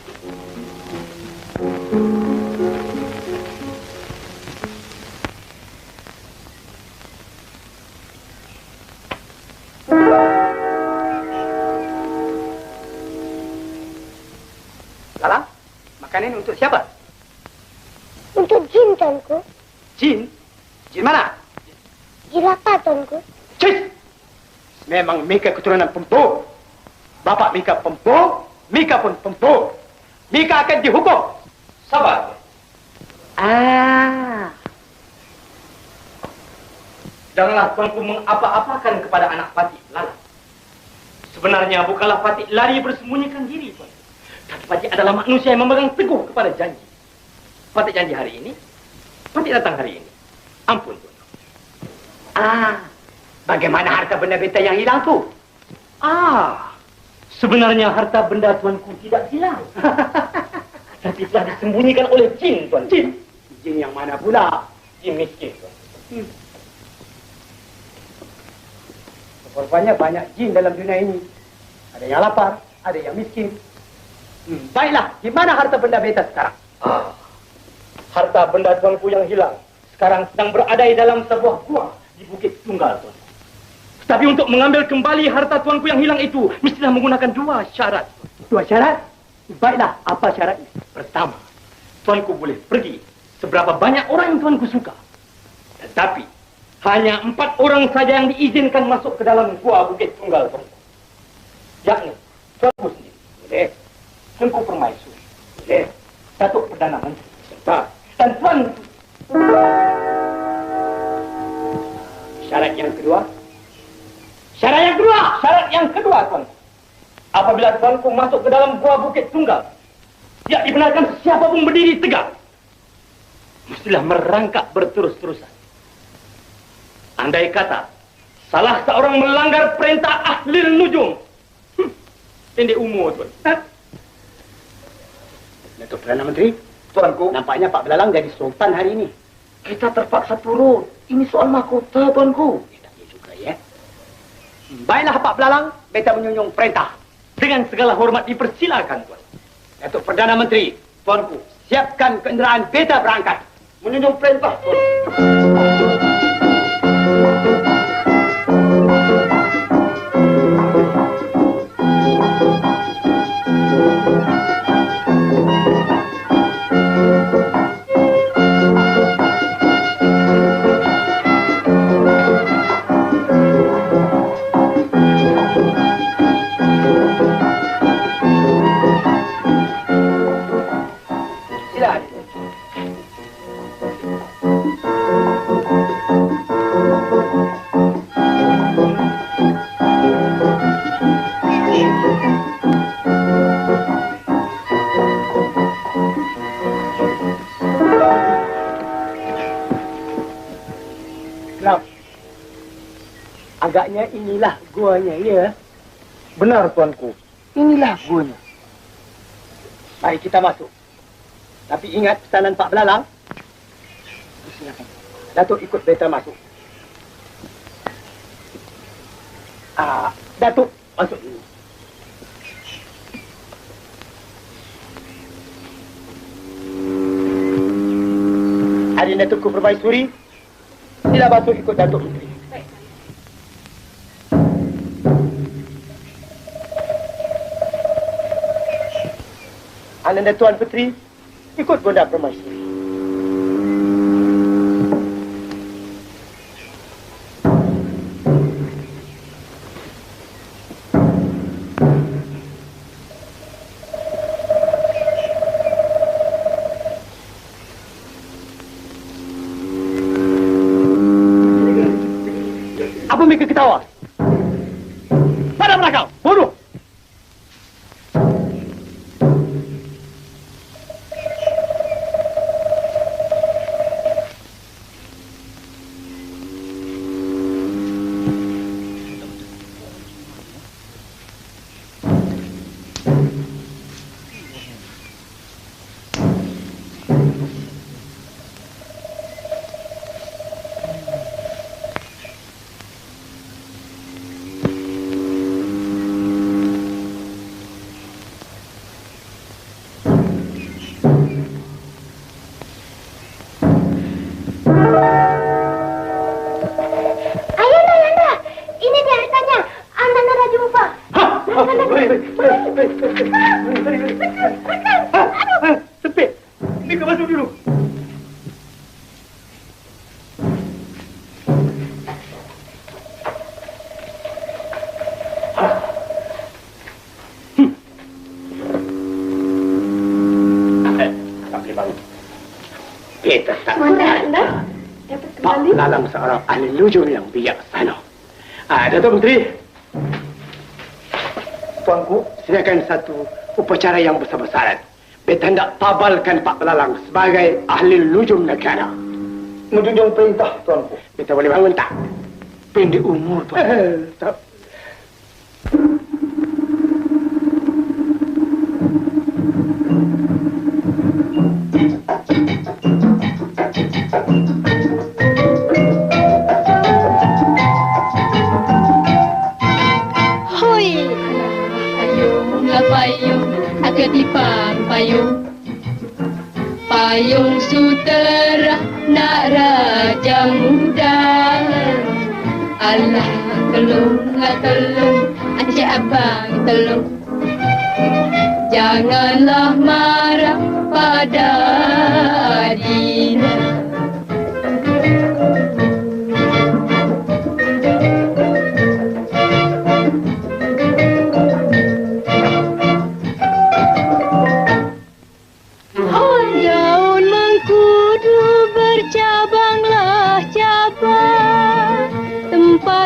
[SPEAKER 7] Lalang, makanan untuk siapa?
[SPEAKER 5] Untuk jin, Tuanku.
[SPEAKER 7] Jin? Jin mana?
[SPEAKER 5] Jin lapar, Tuanku.
[SPEAKER 7] Cik! Memang Mika keturunan pempuk. Bapak Mika pempuk, Mika pun pempuk. Mika akan dihukum. Sabar. Janganlah tuanku mengapa-apakan kepada anak Patih Lalang. Sebenarnya bukanlah Patih lari bersembunyikan diri, Tuan. Tapi Patih adalah manusia yang memegang teguh kepada janji. Patih janji hari ini, Patih datang hari ini. Ampun, Tuan. Bagaimana harta benda beta yang hilang tu? Sebenarnya harta benda tuanku tidak hilang. Tapi telah disembunyikan oleh jin, Tuan. Jin? Jin yang mana pula? Jin miskin, Tuan. Rupanya banyak jin dalam dunia ini. Ada yang lapar, ada yang miskin. Baiklah, di mana harta benda beta sekarang? Harta benda tuanku yang hilang sekarang sedang berada di dalam sebuah gua di Bukit Tunggal, Tuan. Tapi untuk mengambil kembali harta tuanku yang hilang itu, mestilah menggunakan dua syarat. Dua syarat? Baiklah, apa syaratnya? Pertama, tuanku boleh pergi seberapa banyak orang yang tuanku suka. Tetapi, hanya 4 orang saja yang diizinkan masuk ke dalam gua Bukit Tunggal, tuanku. Yakni, tuanku sendiri. Boleh. Tengku Permaisuri. Boleh. Datuk Perdana Menteri. Serta. Dan tuanku. Syarat yang kedua. Syarat yang kedua, tuanku. Apabila tuanku masuk ke dalam gua Bukit Tunggal, tidak dibenarkan siapa pun berdiri tegak. Mestilah merangkak berterus-terusan. Andai kata salah seorang melanggar perintah Ahlil Nujum, pendek umur, Tuan. Datuk Perdana Menteri, tuanku, nampaknya Pak Belalang jadi sultan hari ini. Kita terpaksa turun. Ini soal mahkota, tuanku. Baiklah Pak Belalang, beta menyunjung perintah. Dengan segala hormat dipersilakan, Tuan. Datuk Perdana Menteri, tuanku, siapkan kenderaan beta berangkat. Menyunjung perintah, Tuan.
[SPEAKER 10] tuanya, ya. Benar, tuanku. Inilah guanya. Mari kita masuk. Tapi ingat pesanan Pak Belalang. Silakan. Datuk ikut beta masuk. Datuk masuk dulu. Hari Datukku Permaisuri, sila masuk ikut Datuk Putri. Ananda Tuan Putri, ikut Bonda Permaisuri. Apa mereka ketawa? Pada belakang, bodoh! Sepit, ini kau masuk dulu. Tak boleh bangun. Kita tak ada. Pak Belalang seorang ahli lujur yang bijaksana. Datuk Menteri. Tuanku, silakan satu upacara yang besar-besaran. Beta hendak tabalkan Pak Belalang sebagai ahli lujum negara. Menjunjung perintah, Tuanku. Beta boleh bangun tak? Pendek umur, Tuan. Tak.
[SPEAKER 12] Ketipang payung, payung sutera nak raja muda. Allah tolonglah tolong, Encik Abang tolong. Janganlah marah pada Adina.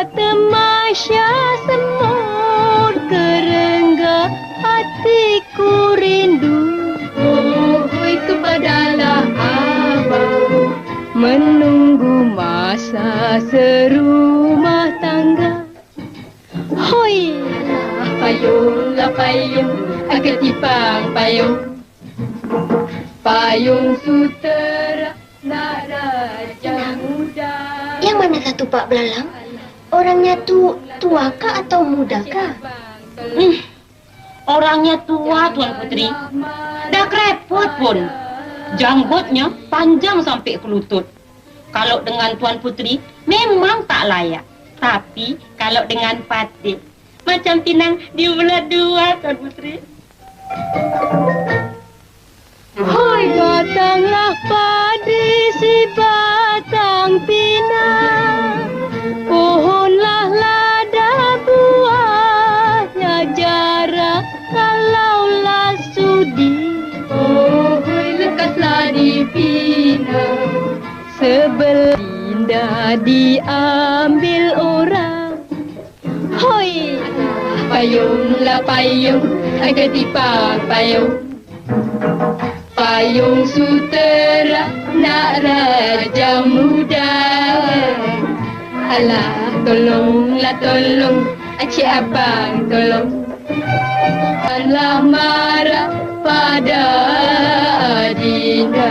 [SPEAKER 13] Temasya semut kerengga hatiku rindu.
[SPEAKER 12] Oh, kepadalah abang
[SPEAKER 13] menunggu masa serumah tangga. Hoi,
[SPEAKER 12] payunglah payung, ketipang payung, payung sutera nak raja muda.
[SPEAKER 5] Yang mana satu Pak Belalang? Orangnya tuakah atau mudakah?
[SPEAKER 11] Orangnya tua, Tuan Putri. Dah kerepot pun. Janggutnya panjang sampai ke lutut. Kalau dengan Tuan Putri, memang tak layak. Tapi kalau dengan Patih, macam pinang diulat dua, Tuan Putri.
[SPEAKER 13] Hoi, datanglah padi si batang pinang. Pohonlah lada buahnya jarak kalaulah sudi.
[SPEAKER 12] Oh, lekaslah dipina.
[SPEAKER 13] Sebelum indah diambil orang. Hoi,
[SPEAKER 12] payunglah payung, ketipang payung, payung sutera nak raja muda. Alah, tolonglah tolong,
[SPEAKER 13] Encik Abang tolong. Janganlah marah pada Adinda.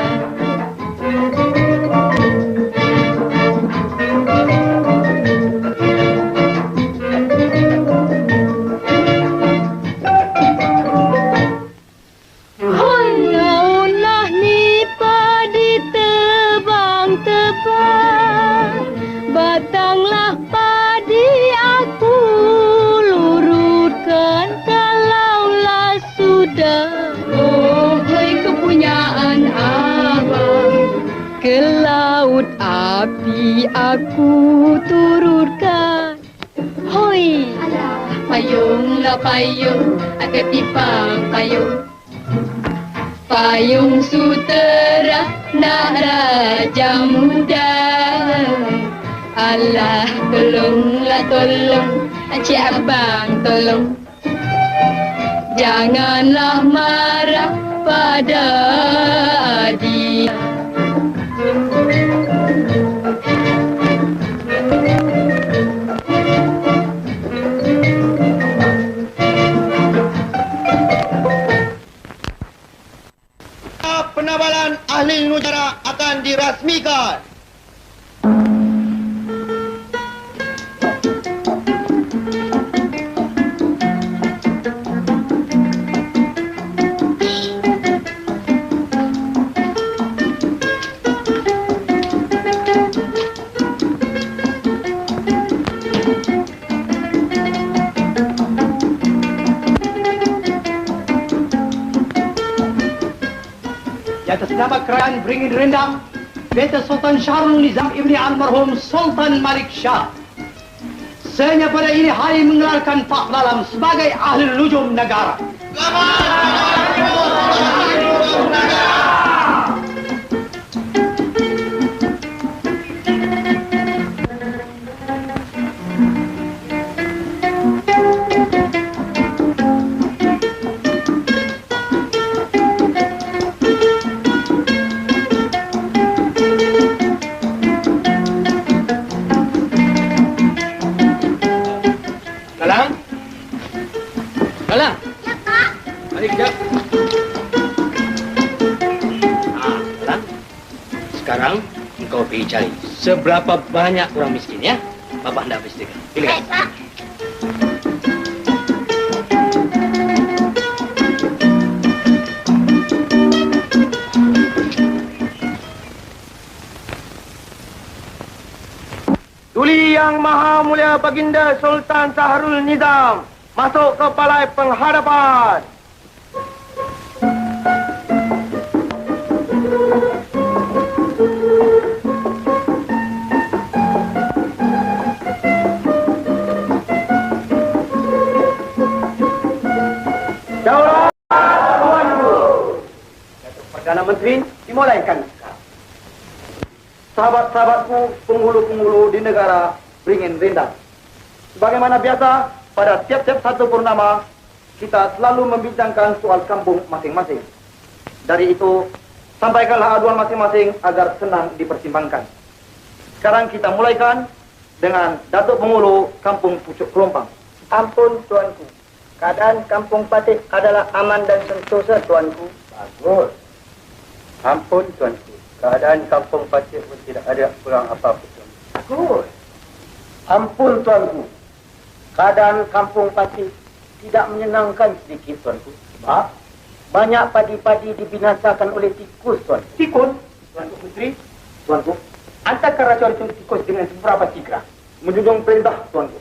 [SPEAKER 13] Naulah ni padi tebang-tebang, batanglah padi aku lurutkan kalaulah sudah. Oh, hei kepunyaan abang, ke laut api aku turutkan. Hoi, payunglah payung, ketipang payung. Payung sutera nak raja muda. Allah tolonglah tolong, Encik Abang tolong. Janganlah marah pada dia.
[SPEAKER 8] Penabalan ahli negara akan dirasmikan.
[SPEAKER 10] Atas nama kerajaan Beringin Rendang, Beta Sultan Syahrul Nizam Ibni Almarhum Sultan Malik Shah, senya pada ini hari mengelarkan Pak Lalam sebagai ahli lujum negara.
[SPEAKER 4] Sekarang engkau pergi cari seberapa banyak orang miskin ya. Bapak hendak pastikan. Pilih.
[SPEAKER 5] Baik, Pak.
[SPEAKER 8] Tuli Yang Maha Mulia Baginda Sultan Syahrul Nizam masuk ke balai penghadapan. Daulat Tuanku. Perdana Menteri dimulaikan sekarang. Sahabat-sahabatku, penghulu-penghulu di negara Beringin Rendang. Sebagaimana biasa, pada tiap-tiap satu purnama, kita selalu membincangkan soal kampung masing-masing. Dari itu, sampaikanlah aduan masing-masing agar senang dipertimbangkan. Sekarang kita mulaikan dengan Datuk Penghulu Kampung Pucuk Kelompang.
[SPEAKER 14] Ampun, Tuanku. Keadaan Kampung Patih adalah aman dan sentosa, Tuanku.
[SPEAKER 10] Bagus. Ampun, Tuanku. Keadaan Kampung Patih pun tidak ada kurang apa-apa.
[SPEAKER 14] Bagus. Ampun, Tuanku. Keadaan Kampung Patih tidak menyenangkan sedikit, Tuanku.
[SPEAKER 10] Sebab?
[SPEAKER 14] Banyak padi-padi dibinasakan oleh tikus, Tuanku.
[SPEAKER 10] Tikus? Tuanku Putri? Tuanku, antarkan racun-racun tikus dengan beberapa tigra.
[SPEAKER 8] Menjunjung perintah, Tuanku.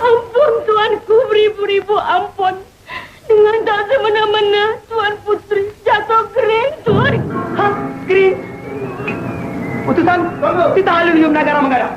[SPEAKER 13] Ampun, Tuanku, beribu-ribu ampun. Dengan tak semena-mena, Tuan Putri jatuh kering, Tuanku.
[SPEAKER 10] Hah? Kering? Utusan, kita alurium negara mengadap.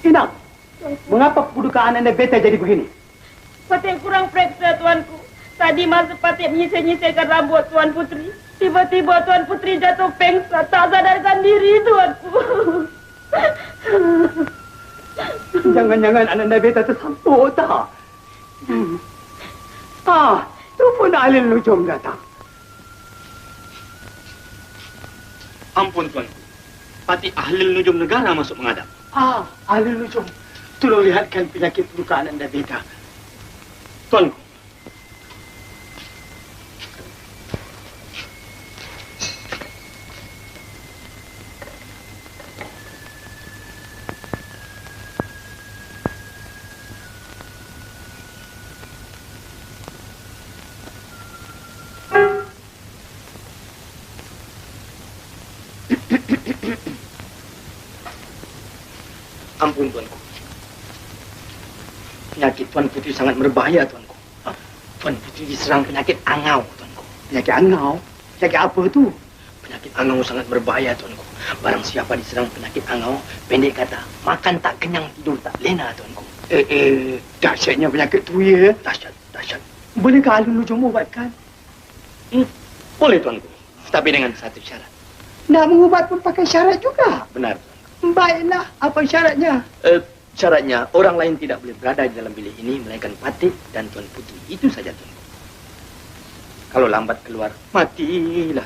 [SPEAKER 10] Inang, mengapa kedudukan Anda Beta jadi begini?
[SPEAKER 13] Patih kurang periksa, Tuanku. Tadi masa Patik menyisir-nyisirkan rambut Tuan Putri, tiba-tiba Tuan Putri jatuh pengsan, tak sadarkan diri, Tuanku.
[SPEAKER 7] Jangan-jangan Ananda Beta tersampuk tak? Tu pun ahli nujum datang. Ampun tuanku, Patik ahli nujum negara masuk menghadap. Ahli nujum, tolong lihatkan penyakit luka Ananda Beta. Tuanku. Ampun tuanku. Penyakit Tuan Putri sangat berbahaya tuanku. Tuan Putri diserang penyakit angau tuanku. Penyakit angau? Penyakit apa tu? Penyakit angau sangat berbahaya tuanku. Barang siapa diserang penyakit angau, pendek kata, makan tak kenyang, tidur tak lena tuanku. Dahsyatnya penyakit tu ya. Dahsyat. Bolehkah Alun Nujum ubatkan? Boleh tuanku. Tapi dengan satu syarat. Nak mengubat pun pakai syarat juga. Benar. Baiklah, apa syaratnya? Syaratnya, orang lain tidak boleh berada di dalam bilik ini, melainkan Patik dan Tuan Putri. Itu saja, Tuan. Kalau lambat keluar, matilah.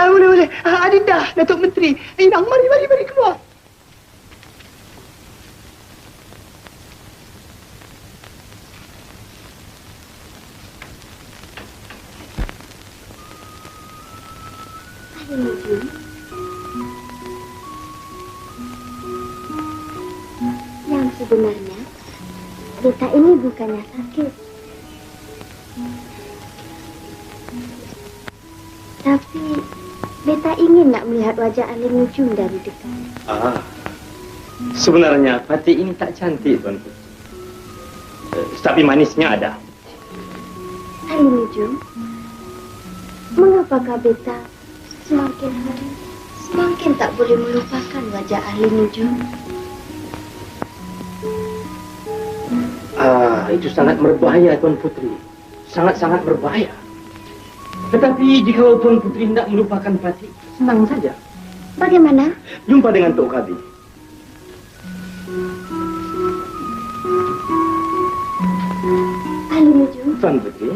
[SPEAKER 7] Boleh. Adinda, Datuk Menteri. Inang, mari keluar.
[SPEAKER 6] Yang sebenarnya, Beta ini bukannya sakit. Tapi, Beta ingin nak melihat wajah Alin Nujum dari dekat.
[SPEAKER 7] Sebenarnya Patik ini tak cantik, Tuan Putri. Tapi manisnya ada.
[SPEAKER 6] Alin Nujum, mengapakah Beta semakin hari semakin tak boleh melupakan wajah Alin Nujum?
[SPEAKER 7] Itu sangat berbahaya, Tuan Putri. Sangat-sangat berbahaya. Tetapi jika Tuan Putri hendak melupakan Patik, senang saja.
[SPEAKER 6] Bagaimana?
[SPEAKER 7] Jumpa dengan Tok Kabi.
[SPEAKER 6] Alin Nujum,
[SPEAKER 7] Tuan Putri,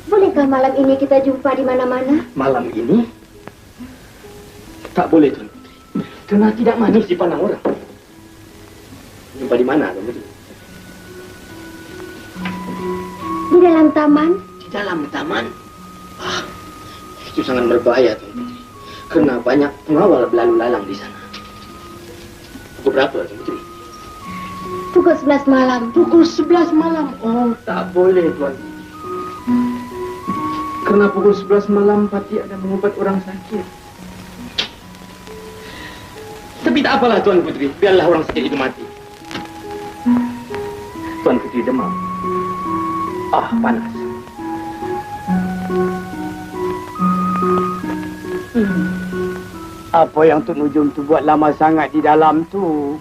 [SPEAKER 6] bolehkah malam ini kita jumpa di mana-mana?
[SPEAKER 7] malam ini? Tak boleh, Tuan Putri. Kerana tidak manis dipandang orang. Jumpa di mana, Tuan Putri?
[SPEAKER 6] Di dalam taman?
[SPEAKER 7] Di dalam taman? Itu sangat berbahaya, Tuan Putri. Kerana banyak pengawal berlalu lalang di sana. Pukul berapa, Tuan Putri?
[SPEAKER 6] Pukul 11 malam.
[SPEAKER 7] Pukul 11 malam? Oh, tak boleh, Tuan. Kerana pukul 11 malam Patik ada mengubat orang sakit. Tapi tak apalah, Tuan Putri. Biarlah orang sakit itu mati. Tuan Putri demam. Panas.
[SPEAKER 8] Apa yang Tok Nujum tu buat lama sangat di dalam tu?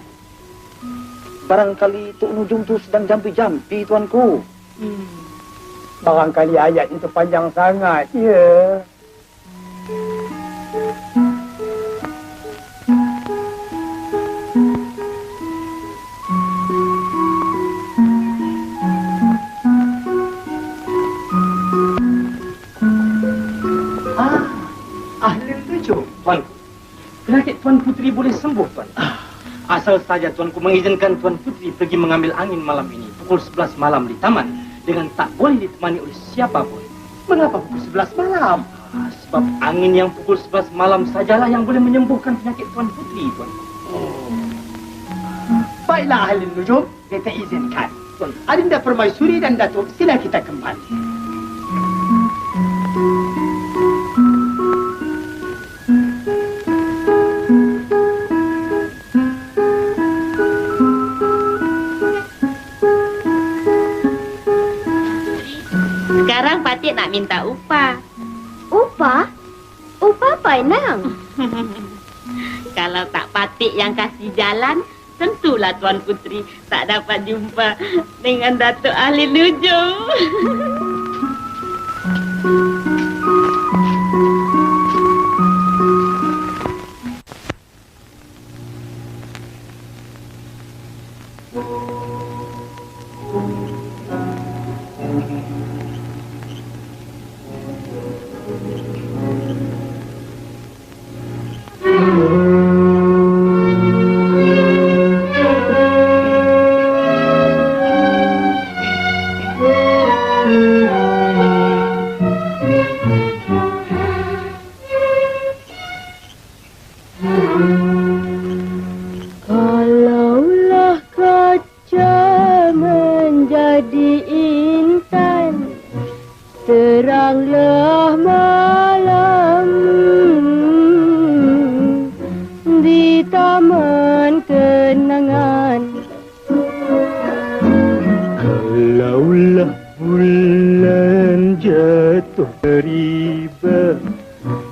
[SPEAKER 8] Barangkali Tok Nujum tu sedang jampi-jampi, tuanku. Barangkali ayatnya tu panjang sangat, ya.
[SPEAKER 7] Tuan, penyakit Tuan Putri boleh sembuh, Tuan. Asal saja Tuanku mengizinkan Tuan Putri pergi mengambil angin malam ini, pukul 11 malam di taman, dengan tak boleh ditemani oleh siapapun.
[SPEAKER 8] Mengapa pukul 11 malam?
[SPEAKER 7] Sebab angin yang pukul 11 malam sajalah yang boleh menyembuhkan penyakit Tuan Putri, Tuan.
[SPEAKER 8] Baiklah, Alin Nujum, Beta izinkan. Tuan, Adinda Permaisuri dan Datuk, sila kita kembali.
[SPEAKER 11] Sekarang Patik nak minta upah.
[SPEAKER 6] Upah? Upah apa, Inang?
[SPEAKER 11] Kalau tak Patik yang kasih jalan, tentulah Tuan Putri tak dapat jumpa dengan Datuk Alin Nujum.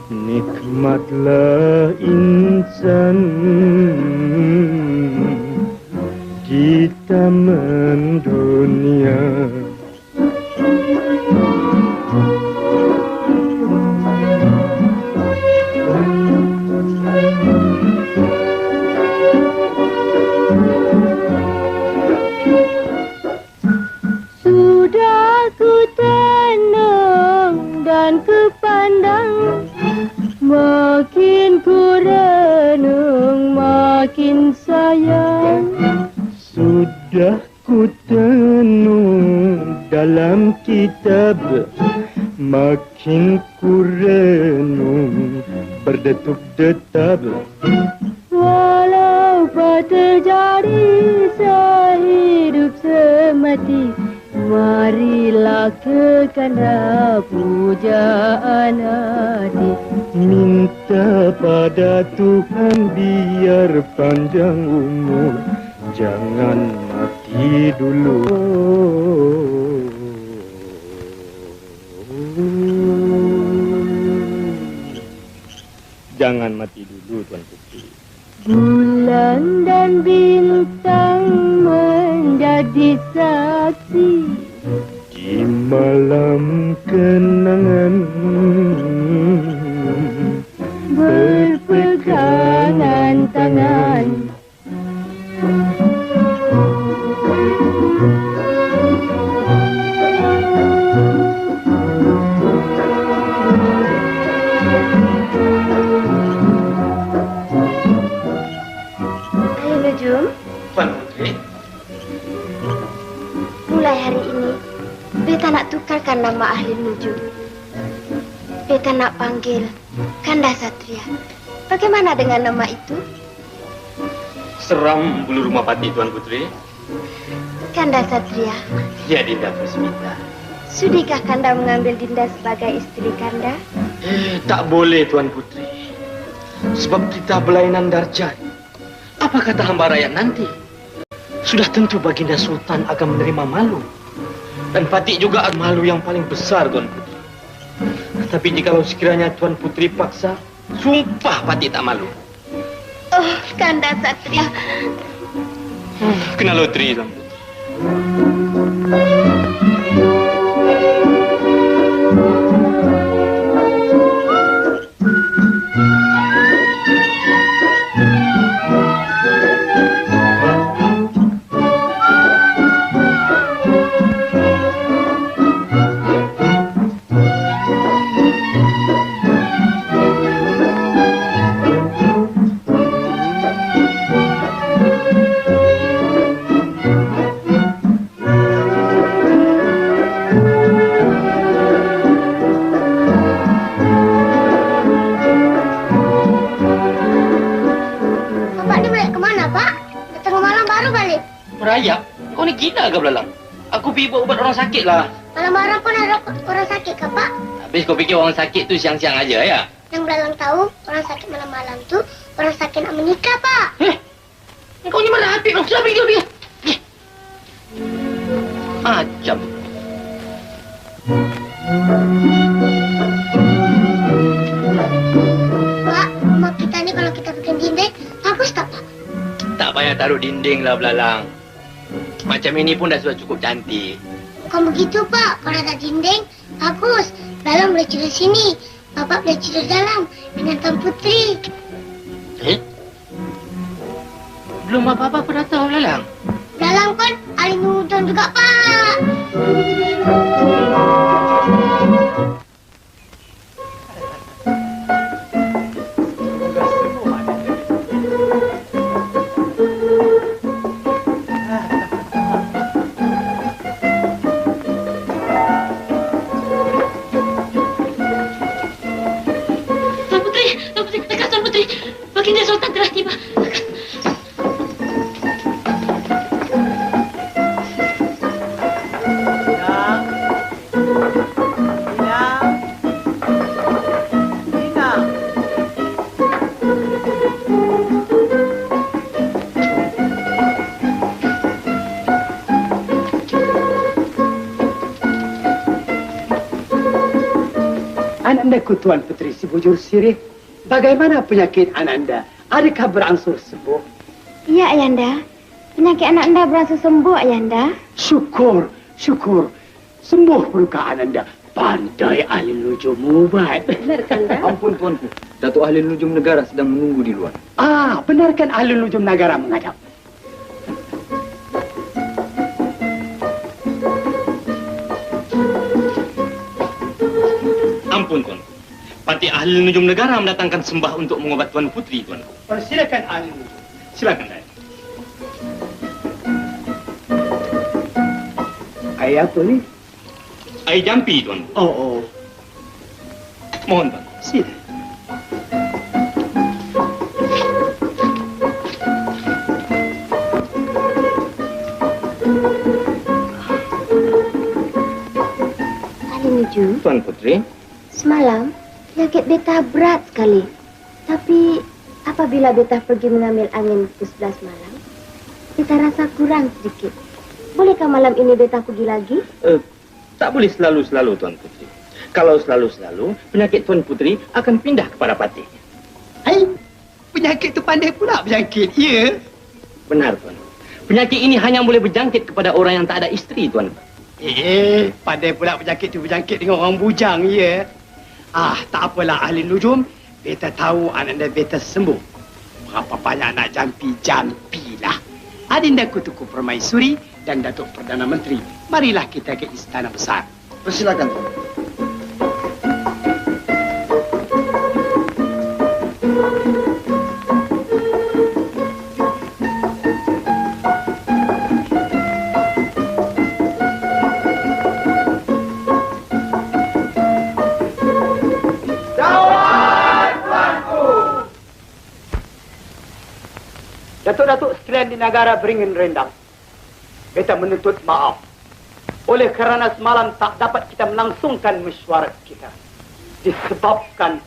[SPEAKER 8] Nikmatlah insan di taman dunia.
[SPEAKER 6] Sudah ku tenang dan ku pandang, makin ku renung makin sayang.
[SPEAKER 8] Sudah ku tenung dalam kitab, makin ku renung berdetuk-detap.
[SPEAKER 6] Walau apa terjadi sehidup semati, marilah ke kanda pujaan hati.
[SPEAKER 8] Minta pada Tuhan biar panjang umur, jangan mati dulu. Jangan mati dulu, Tuan Putri.
[SPEAKER 6] Bulan dan bintang menjadi saksi
[SPEAKER 8] di malam kenangan,
[SPEAKER 6] berpegangan tangan.
[SPEAKER 7] Tuan Putri,
[SPEAKER 6] mulai hari ini beta nak tukarkan nama ahli nujum. Beta nak panggil Kanda Satria. Bagaimana dengan nama itu?
[SPEAKER 7] seram bulu rumah pati, Tuan Putri.
[SPEAKER 6] Kanda Satria.
[SPEAKER 7] Ya, Dinda Pusmita.
[SPEAKER 6] Sudikah Kanda mengambil Dinda sebagai istri Kanda?
[SPEAKER 7] Tak boleh, Tuan Putri. Sebab kita berlainan darjat. Apa kata hamba rakyat nanti? Sudah tentu Baginda Sultan akan menerima malu. Dan Patik juga malu yang paling besar, Tuan Putri. Tapi jikalau sekiranya Tuan Putri paksa, sumpah Patik tak malu.
[SPEAKER 6] Oh, Kanda Satria.
[SPEAKER 7] Kena loteri, Tuan Putri. Merayap? Kau ni gila ke belalang? Aku pergi buat ubat orang sakit lah.
[SPEAKER 5] Malam-malam pun ada orang sakit ke, Pak?
[SPEAKER 7] Habis kau fikir orang sakit tu siang-siang aja ya?
[SPEAKER 5] Yang belalang tahu, orang sakit malam-malam tu orang sakit nak menikah, Pak.
[SPEAKER 7] Kau ni mana habis? Sudah pergi. Macam.
[SPEAKER 5] Pak, rumah kita ni kalau kita bikin dinding, bagus tak, Pak?
[SPEAKER 7] Tak payah taruh dinding lah belalang. Macam ini pun dah sudah cukup cantik.
[SPEAKER 5] Bukan begitu, Pak. Kalau ada dinding, bagus. Belalang boleh tidur sini. Bapak boleh tidur dalam dengan Tuan Putri.
[SPEAKER 7] Belum apa-apa pun dah tahu belalang.
[SPEAKER 5] Belalang pun ahli nudon juga, Pak.
[SPEAKER 11] Baginda Sultan telah tiba.
[SPEAKER 10] Anakku Tuan Puteri si bujur sirih. Bagaimana penyakit Ananda? Adakah berangsur sembuh?
[SPEAKER 6] Iya, Ayanda. Penyakit anak anda berangsur sembuh, Ayanda.
[SPEAKER 10] Syukur, syukur. Sembuh peluka Ananda. Pandai ahli nujum ubat.
[SPEAKER 6] Benar, Kanda?
[SPEAKER 15] Ampun, Tuanku. Datuk Ahli Nujum Negara sedang menunggu di luar.
[SPEAKER 10] Benarkan ahli nujum negara menghadap.
[SPEAKER 7] Ampun, Tuanku. Pati ahli nujum negara mendatangkan sembah untuk mengobat Tuan Putri, Tuanku.
[SPEAKER 10] Silakan ahli nujum.
[SPEAKER 7] Silakan, Dai.
[SPEAKER 10] Air apa ni?
[SPEAKER 7] Air jampi, Tuanku.
[SPEAKER 10] Oh.
[SPEAKER 7] Mohon, Tuan.
[SPEAKER 10] Sila.
[SPEAKER 6] Ahli Nujum,
[SPEAKER 7] Tuan Putri.
[SPEAKER 6] semalam penyakit beta berat sekali. Tapi apabila beta pergi mengambil angin pukul 11 malam, beta rasa kurang sedikit. Bolehkah malam ini beta pergi lagi?
[SPEAKER 7] Tak boleh selalu-selalu, Tuan Putri. Kalau selalu-selalu, penyakit Tuan Putri akan pindah kepada Patih.
[SPEAKER 10] Penyakit tu pandai pula berjangkit, ya?
[SPEAKER 7] Benar, Tuan. Penyakit ini hanya boleh berjangkit kepada orang yang tak ada isteri, Tuan.
[SPEAKER 10] Pandai pula penyakit tu berjangkit dengan orang bujang, ya? Tak apalah ahli nujum. Beta tahu Ananda beta sembuh. Berapa banyak nak jampi-jampilah. Adinda Kutuku Permaisuri dan Datuk Perdana Menteri. Marilah kita ke Istana Besar.
[SPEAKER 15] Persilakan.
[SPEAKER 10] Datuk-datuk sekalian di negara beringin rendang. Beta menuntut maaf. Oleh kerana semalam tak dapat kita melangsungkan mesyuarat kita. Disebabkan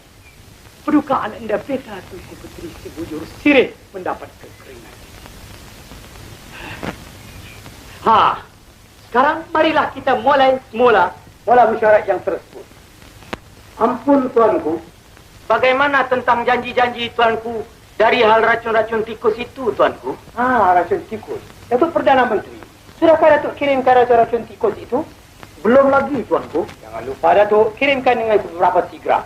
[SPEAKER 10] pedukaan anda beta tu si Puteri si bujur sirih mendapat kekeringan. Sekarang marilah kita mulai semula mesyuarat yang tersebut. Ampun tuanku. Bagaimana tentang janji-janji tuanku dari hal racun-racun tikus itu, tuanku? Racun tikus. Datuk Perdana Menteri, sudahkah Datuk kirimkan racun-racun tikus itu? Belum lagi, tuanku. Jangan lupa, Datuk, kirimkan dengan beberapa tigra.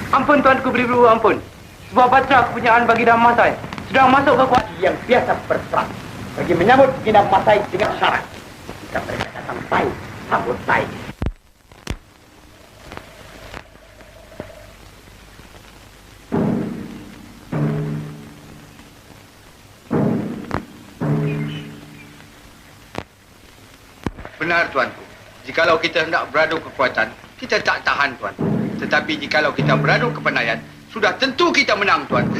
[SPEAKER 10] Ampun tuanku beribu ampun. Sebuah batra kepunyaan Baginda Masai sedang masuk ke kuat yang biasa berperang. Bagi menyambut Baginda Masai dengan syarat. Jika mereka datang baik, sambut baik.
[SPEAKER 3] Benar tuanku. Jikalau kita hendak beradu kekuatan, kita tak tahan tuanku. Tetapi jikalau kita beradu kepandaian, sudah tentu kita menang, tuanku.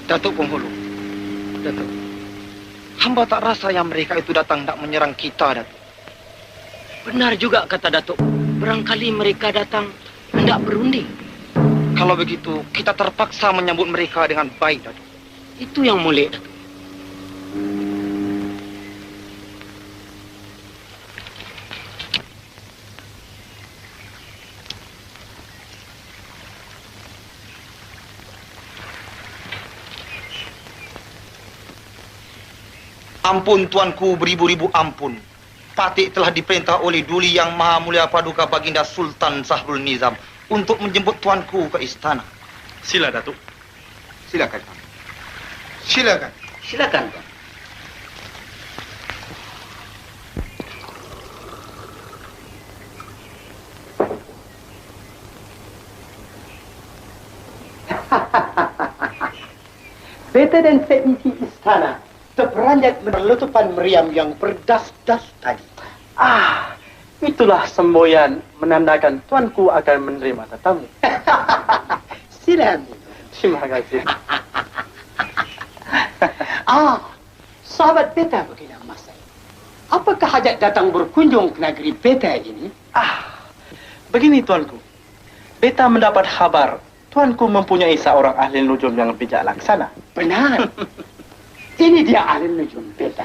[SPEAKER 8] Datuk Penghulu. Datuk. Hamba tak rasa yang mereka itu datang nak menyerang kita, Datuk.
[SPEAKER 4] Benar juga kata Datuk. Barangkali mereka datang hendak berunding.
[SPEAKER 8] Kalau begitu, kita terpaksa menyambut mereka dengan baik, Datuk.
[SPEAKER 4] Itu yang molek, Datuk.
[SPEAKER 8] Ampun tuanku beribu-ribu ampun. Patih telah diperintah oleh Duli Yang Maha Mulia Paduka Baginda Sultan Sahrul Nizam untuk menjemput tuanku ke istana.
[SPEAKER 7] Sila, Datuk.
[SPEAKER 3] Silakan. Silakan.
[SPEAKER 4] Silakan, Tuan.
[SPEAKER 10] Beta dan teknisi istana terperanjat penutupan meriam yang berdas-das tadi.
[SPEAKER 16] Itulah semboyan menandakan tuanku akan menerima tetamu.
[SPEAKER 10] Sila.
[SPEAKER 16] Terima kasih.
[SPEAKER 10] Sahabat beta Baginda Masai. Apakah hajat datang berkunjung ke negeri beta ini?
[SPEAKER 16] Begini tuanku. Beta mendapat kabar tuanku mempunyai seorang ahli nujum yang bijak laksana.
[SPEAKER 10] Benar. Ini dia ahli nujum beta.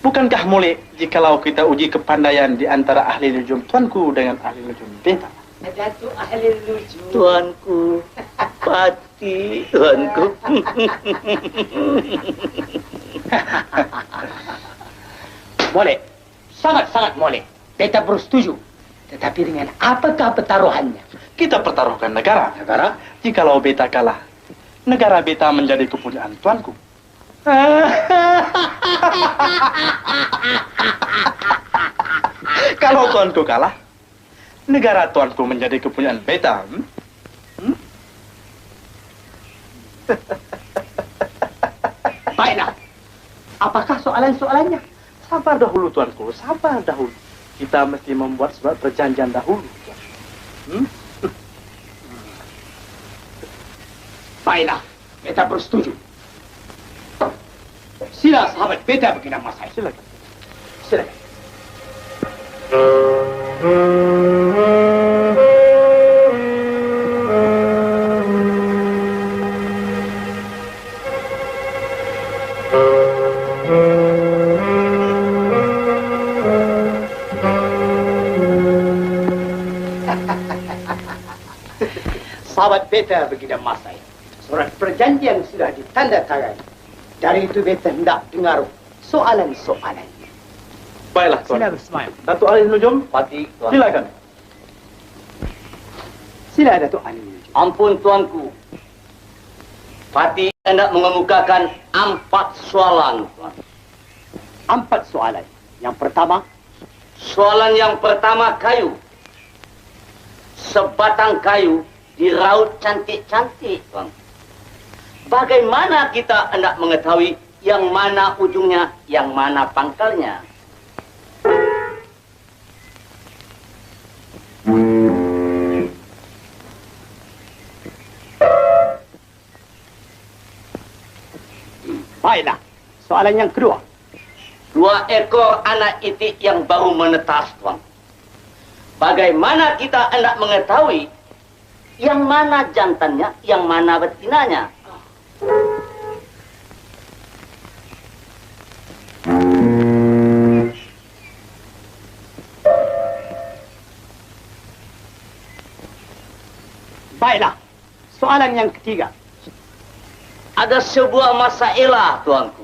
[SPEAKER 16] Bukankah boleh jikalau kita uji kepandaian di antara ahli nujum tuanku dengan ahli nujum beta?
[SPEAKER 10] Datuk ahli nujum.
[SPEAKER 4] Tuanku, Pati, tuanku.
[SPEAKER 10] Boleh. Sangat-sangat boleh. Beta bersetuju. Tetapi dengan apakah pertaruhannya?
[SPEAKER 16] Kita pertaruhkan negara.
[SPEAKER 10] Negara?
[SPEAKER 16] Jikalau beta kalah, negara beta menjadi kepunyaan tuanku. Kalau tuanku kalah, negara tuanku menjadi kepunyaan beta.
[SPEAKER 10] Baiklah. Apakah soalan-soalannya?
[SPEAKER 16] Sabar dahulu tuanku, sabar dahulu. Kita mesti membuat surat perjanjian dahulu.
[SPEAKER 10] Baiklah, beta bersetuju. Sila sahabat beta Baginda Masai.
[SPEAKER 16] Silakan.
[SPEAKER 10] Silakan. Sahabat beta Baginda Masai. Surat perjanjian sudah ditandatangani. Dari itu beta hendak dengar soalan-soalan.
[SPEAKER 16] Baiklah tuan.
[SPEAKER 10] Sila bersemayam.
[SPEAKER 16] Datuk ahli nujum,
[SPEAKER 4] Pati, tuan.
[SPEAKER 16] silakan.
[SPEAKER 10] Sila Datuk ahli nujum.
[SPEAKER 4] Ampun tuanku. Pati hendak mengemukakan 4 soalan, tuan.
[SPEAKER 10] 4 soalan. Yang pertama.
[SPEAKER 4] Soalan yang pertama kayu. Sebatang kayu diraut cantik-cantik, tuan. Bagaimana kita hendak mengetahui yang mana ujungnya, yang mana pangkalnya?
[SPEAKER 10] Baiklah. Soalan yang kedua.
[SPEAKER 4] 2 ekor anak itik yang baru menetas, tuan. Bagaimana kita hendak mengetahui yang mana jantannya, yang mana betinanya?
[SPEAKER 10] Baiklah. Soalan yang ketiga.
[SPEAKER 4] Ada sebuah masalah, tuanku.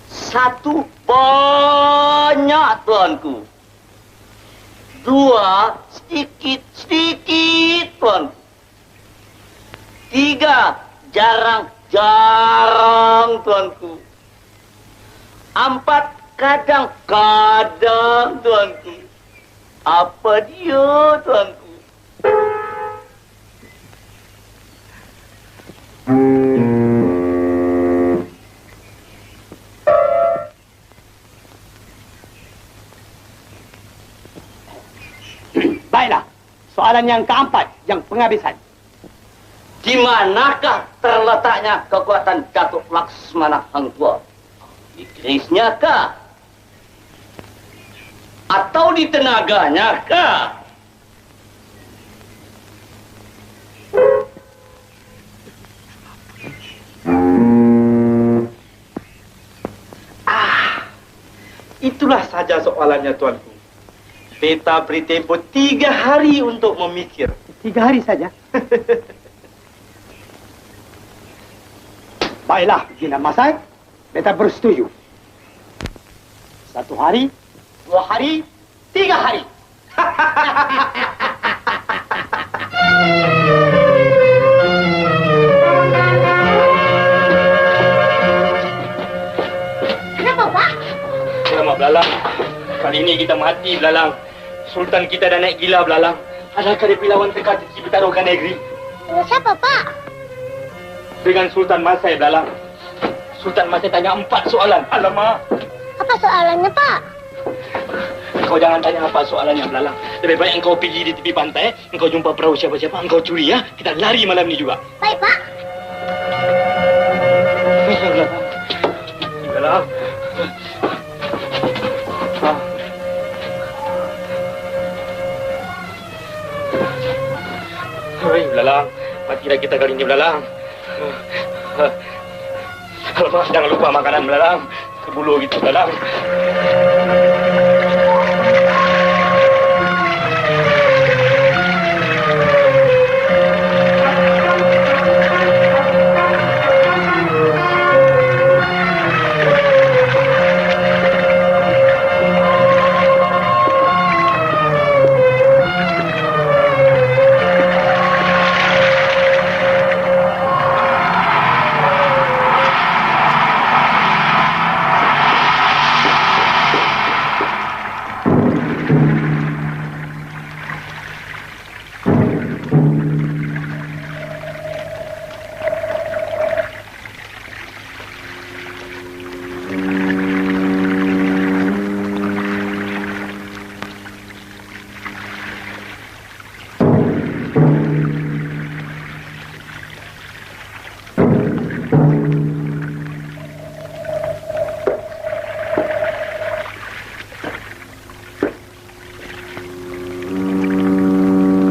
[SPEAKER 4] 1 banyak, tuanku. 2 sedikit-sedikit, tuanku. 3 jarang-jarang, tuanku. 4 kadang-kadang, tuanku. Apa dia, tuanku?
[SPEAKER 10] Baiklah. Soalan yang keempat, yang penghabisan.
[SPEAKER 4] Di manakah terletaknya kekuatan Datuk Laksmana Hang Tuah? Di kerisnya kah? Atau di tenaganya kah?
[SPEAKER 16] Itulah saja soalannya tuanku. Beta beri tempo 3 hari untuk memikir.
[SPEAKER 10] 3 hari saja? Baiklah, Baginda Masai. Beta bersetuju. 1 hari, 2 hari, 3 hari.
[SPEAKER 5] Kenapa, Pak?
[SPEAKER 7] Alamak, Belalang. Kali ini kita mati, Belalang. Sultan kita dah naik gila, Belalang. Adakah dia pilawan teka di Bitarokan Negeri?
[SPEAKER 5] Dengan siapa, Pak?
[SPEAKER 7] Dengan Sultan Masai, Belalang. Sultan Masai tanya 4 soalan. Alamak.
[SPEAKER 5] Apa soalannya, Pak?
[SPEAKER 7] Kau jangan tanya apa soalannya, Belalang. Lebih baik engkau pergi di tepi pantai, engkau jumpa perahu siapa-siapa, engkau curi ya. Kita lari malam ni juga.
[SPEAKER 5] Baik, Pak.
[SPEAKER 7] Belalang. Hei, Belalang. Matilah kita kali ini, Belalang. Alamak, jangan lupa makanan, Belalang. Kebulu gitu, Belalang.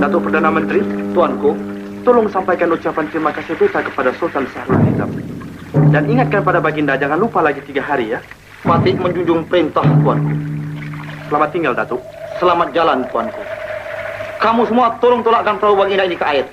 [SPEAKER 16] Datuk Perdana Menteri, Tuanku, tolong sampaikan ucapan terima kasih beta kepada Sultan Sahrul Hizam. Dan ingatkan pada Baginda, jangan lupa lagi 3 hari ya.
[SPEAKER 8] Patih menjunjung perintah, Tuanku.
[SPEAKER 16] Selamat tinggal, Datuk.
[SPEAKER 8] Selamat jalan, Tuanku. Kamu semua tolong tolakkan perahu Baginda ini ke air.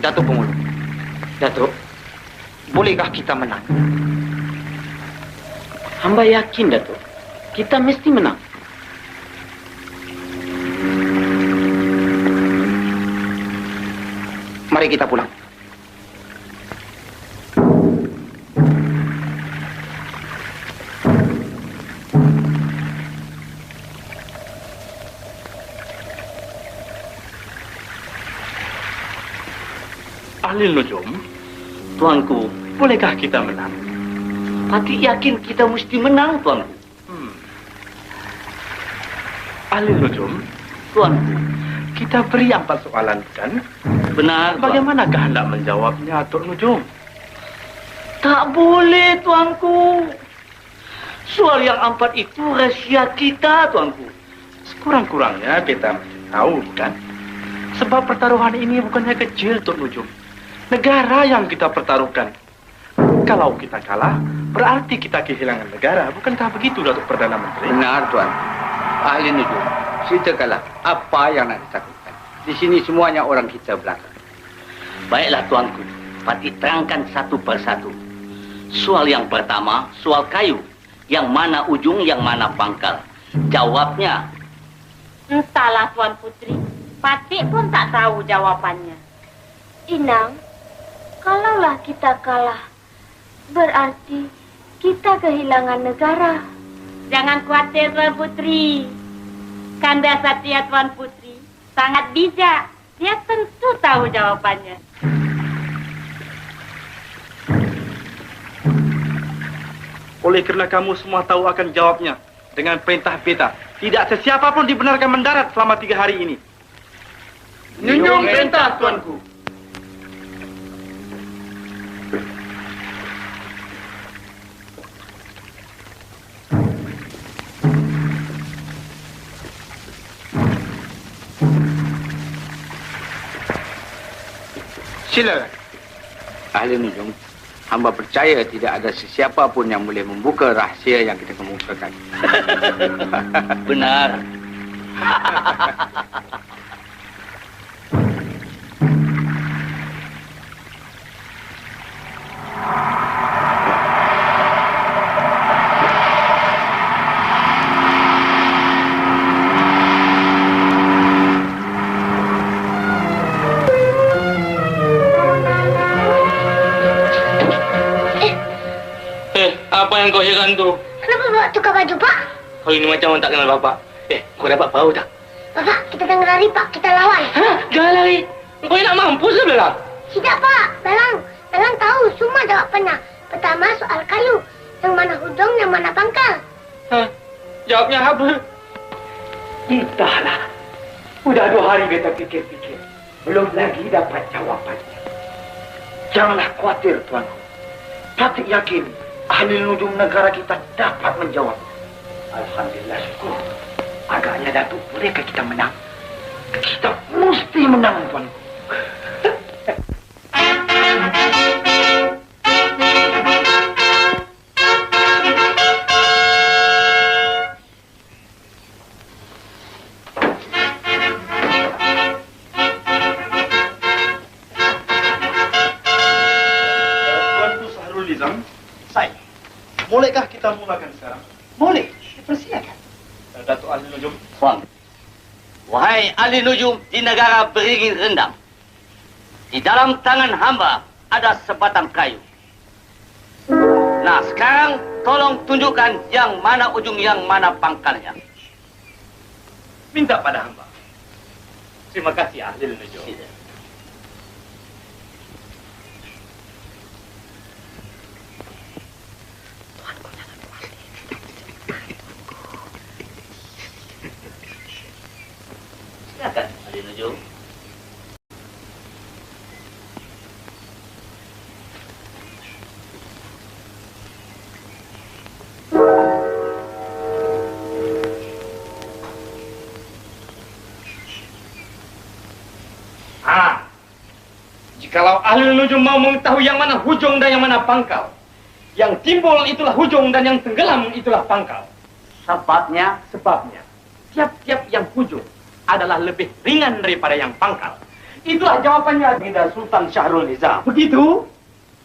[SPEAKER 8] Datuk Pemulung. Datuk, bolehkah kita menang?
[SPEAKER 4] Hamba yakin, Datuk. Kita mesti menang.
[SPEAKER 8] Mari kita pulang.
[SPEAKER 16] Ahlil Nujum, Tuanku, bolehkah kita menang?
[SPEAKER 4] Patih yakin kita mesti menang, Tuanku.
[SPEAKER 16] Ahlil Nujum,
[SPEAKER 4] Tuanku,
[SPEAKER 16] kita beri 4 soalan, kan?
[SPEAKER 4] Benar, Tuan.
[SPEAKER 16] Bagaimanakah hendak menjawabnya, Tok Nujum?
[SPEAKER 4] Tak boleh, Tuanku. Soal yang 4 itu rahasia kita, Tuanku.
[SPEAKER 16] Sekurang-kurangnya kita mesti tahu, bukan? Sebab pertaruhan ini bukannya kecil, Tok Nujum. Negara yang kita pertaruhkan. Kalau kita kalah, berarti kita kehilangan negara. Bukankah begitu, Datuk Perdana Menteri?
[SPEAKER 3] Benar, Tuan. Ahli Nujum, ceritakanlah apa yang nak ditakutkan. Di sini semuanya orang kita belakang.
[SPEAKER 4] Baiklah, Tuanku. Patih terangkan satu persatu. Soal yang pertama, soal kayu. Yang mana ujung, yang mana pangkal. Jawabnya.
[SPEAKER 11] Entahlah, Tuan Putri. Patih pun tak tahu jawapannya.
[SPEAKER 6] Inang, kalaulah kita kalah, berarti kita kehilangan negara.
[SPEAKER 11] Jangan khawatir, Tuan Putri. Kanda Satya Tuan Putri sangat bijak. Dia tentu tahu jawabannya.
[SPEAKER 16] Oleh kerana kamu semua tahu akan jawabnya, dengan perintah beta, tidak sesiapa pun dibenarkan mendarat selama 3 hari ini.
[SPEAKER 8] Junjung perintah, Tuanku.
[SPEAKER 3] Silakan. Ahli Nujum, hamba percaya tidak ada sesiapa pun yang boleh membuka rahsia yang kita kemukakan.
[SPEAKER 4] Benar.
[SPEAKER 7] Apa yang kau heran tu?
[SPEAKER 5] Kenapa bawa tukar baju, Pak?
[SPEAKER 7] Kau ini macam orang tak kenal Bapak. Kau dapat tahu tak?
[SPEAKER 5] Bapak, kita jangan lari, Pak. Kita lawan.
[SPEAKER 7] Hah? Jangan lari. Kau nak mampus ke Belalang?
[SPEAKER 5] Tidak, Pak. Belalang tahu semua jawapannya. Pertama, soal kayu. Yang mana hujung, yang mana pangkal.
[SPEAKER 7] Hah? Jawabnya apa?
[SPEAKER 10] Entahlah. Sudah 2 hari beta fikir-fikir. Belum lagi dapat jawapannya. Janganlah khawatir, Tuanku. Patik yakin ahli nujum negara kita dapat menjawab. Alhamdulillah, syukur. Agaknya Datuk, bolehkah kita menang? Kita mesti menang, Tuanku.
[SPEAKER 16] Bolehkah kita mulakan sekarang?
[SPEAKER 10] Boleh, persilakan.
[SPEAKER 16] Datuk Ahli Nujum.
[SPEAKER 4] Tuan. Wahai ahli nujum di negara beringin rendang. Di dalam tangan hamba ada sebatang kayu. Nah, sekarang tolong tunjukkan yang mana ujung, yang mana pangkalnya.
[SPEAKER 7] Minta pada hamba. Terima kasih ahli nujum.
[SPEAKER 4] Silakan ahli nujum.
[SPEAKER 7] Jikalau ahli nujum mau mengetahui yang mana hujung dan yang mana pangkal, yang timbul itulah hujung dan yang tenggelam itulah pangkal.
[SPEAKER 4] Sebabnya?
[SPEAKER 7] Sebabnya, tiap-tiap yang hujung adalah lebih ringan daripada yang pangkal. Itulah jawabannya Baginda Sultan Syahrul Nizam.
[SPEAKER 10] Begitu?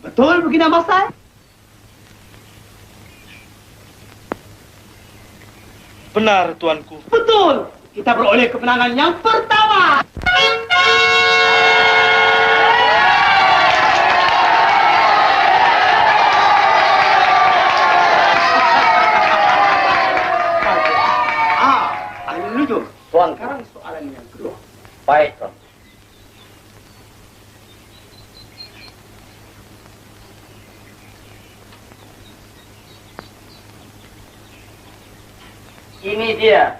[SPEAKER 10] Betul, Baginda Masai?
[SPEAKER 16] Benar, Tuanku.
[SPEAKER 10] Betul. Kita beroleh kemenangan yang pertama.
[SPEAKER 4] Ahli nujum. Tuan,
[SPEAKER 10] sekarang soalan yang kedua.
[SPEAKER 4] Baik, Tuan. Ini dia.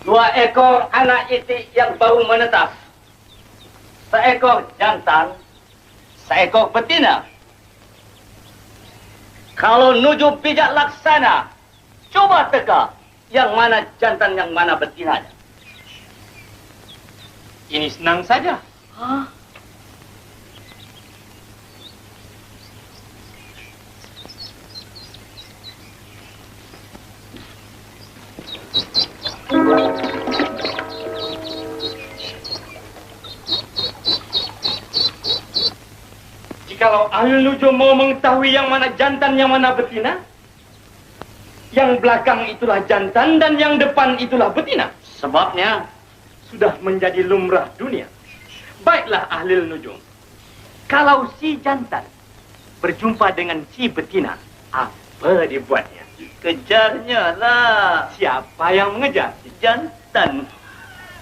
[SPEAKER 4] 2 ekor anak itik yang baru menetas. Seekor jantan, seekor betina. Kalau nujum bijak laksana, coba teka yang mana jantan, yang mana betinanya.
[SPEAKER 7] Ini senang saja.
[SPEAKER 4] Hah?
[SPEAKER 7] Jikalau ahli nujum mau mengetahui yang mana jantan, yang mana betina, yang belakang itulah jantan dan yang depan itulah betina.
[SPEAKER 4] Sebabnya
[SPEAKER 7] sudah menjadi lumrah dunia. Baiklah ahli nujum. Kalau si jantan berjumpa dengan si betina, apa dibuatnya?
[SPEAKER 4] Kejarnya lah.
[SPEAKER 7] Siapa yang mengejar?
[SPEAKER 4] Si jantan.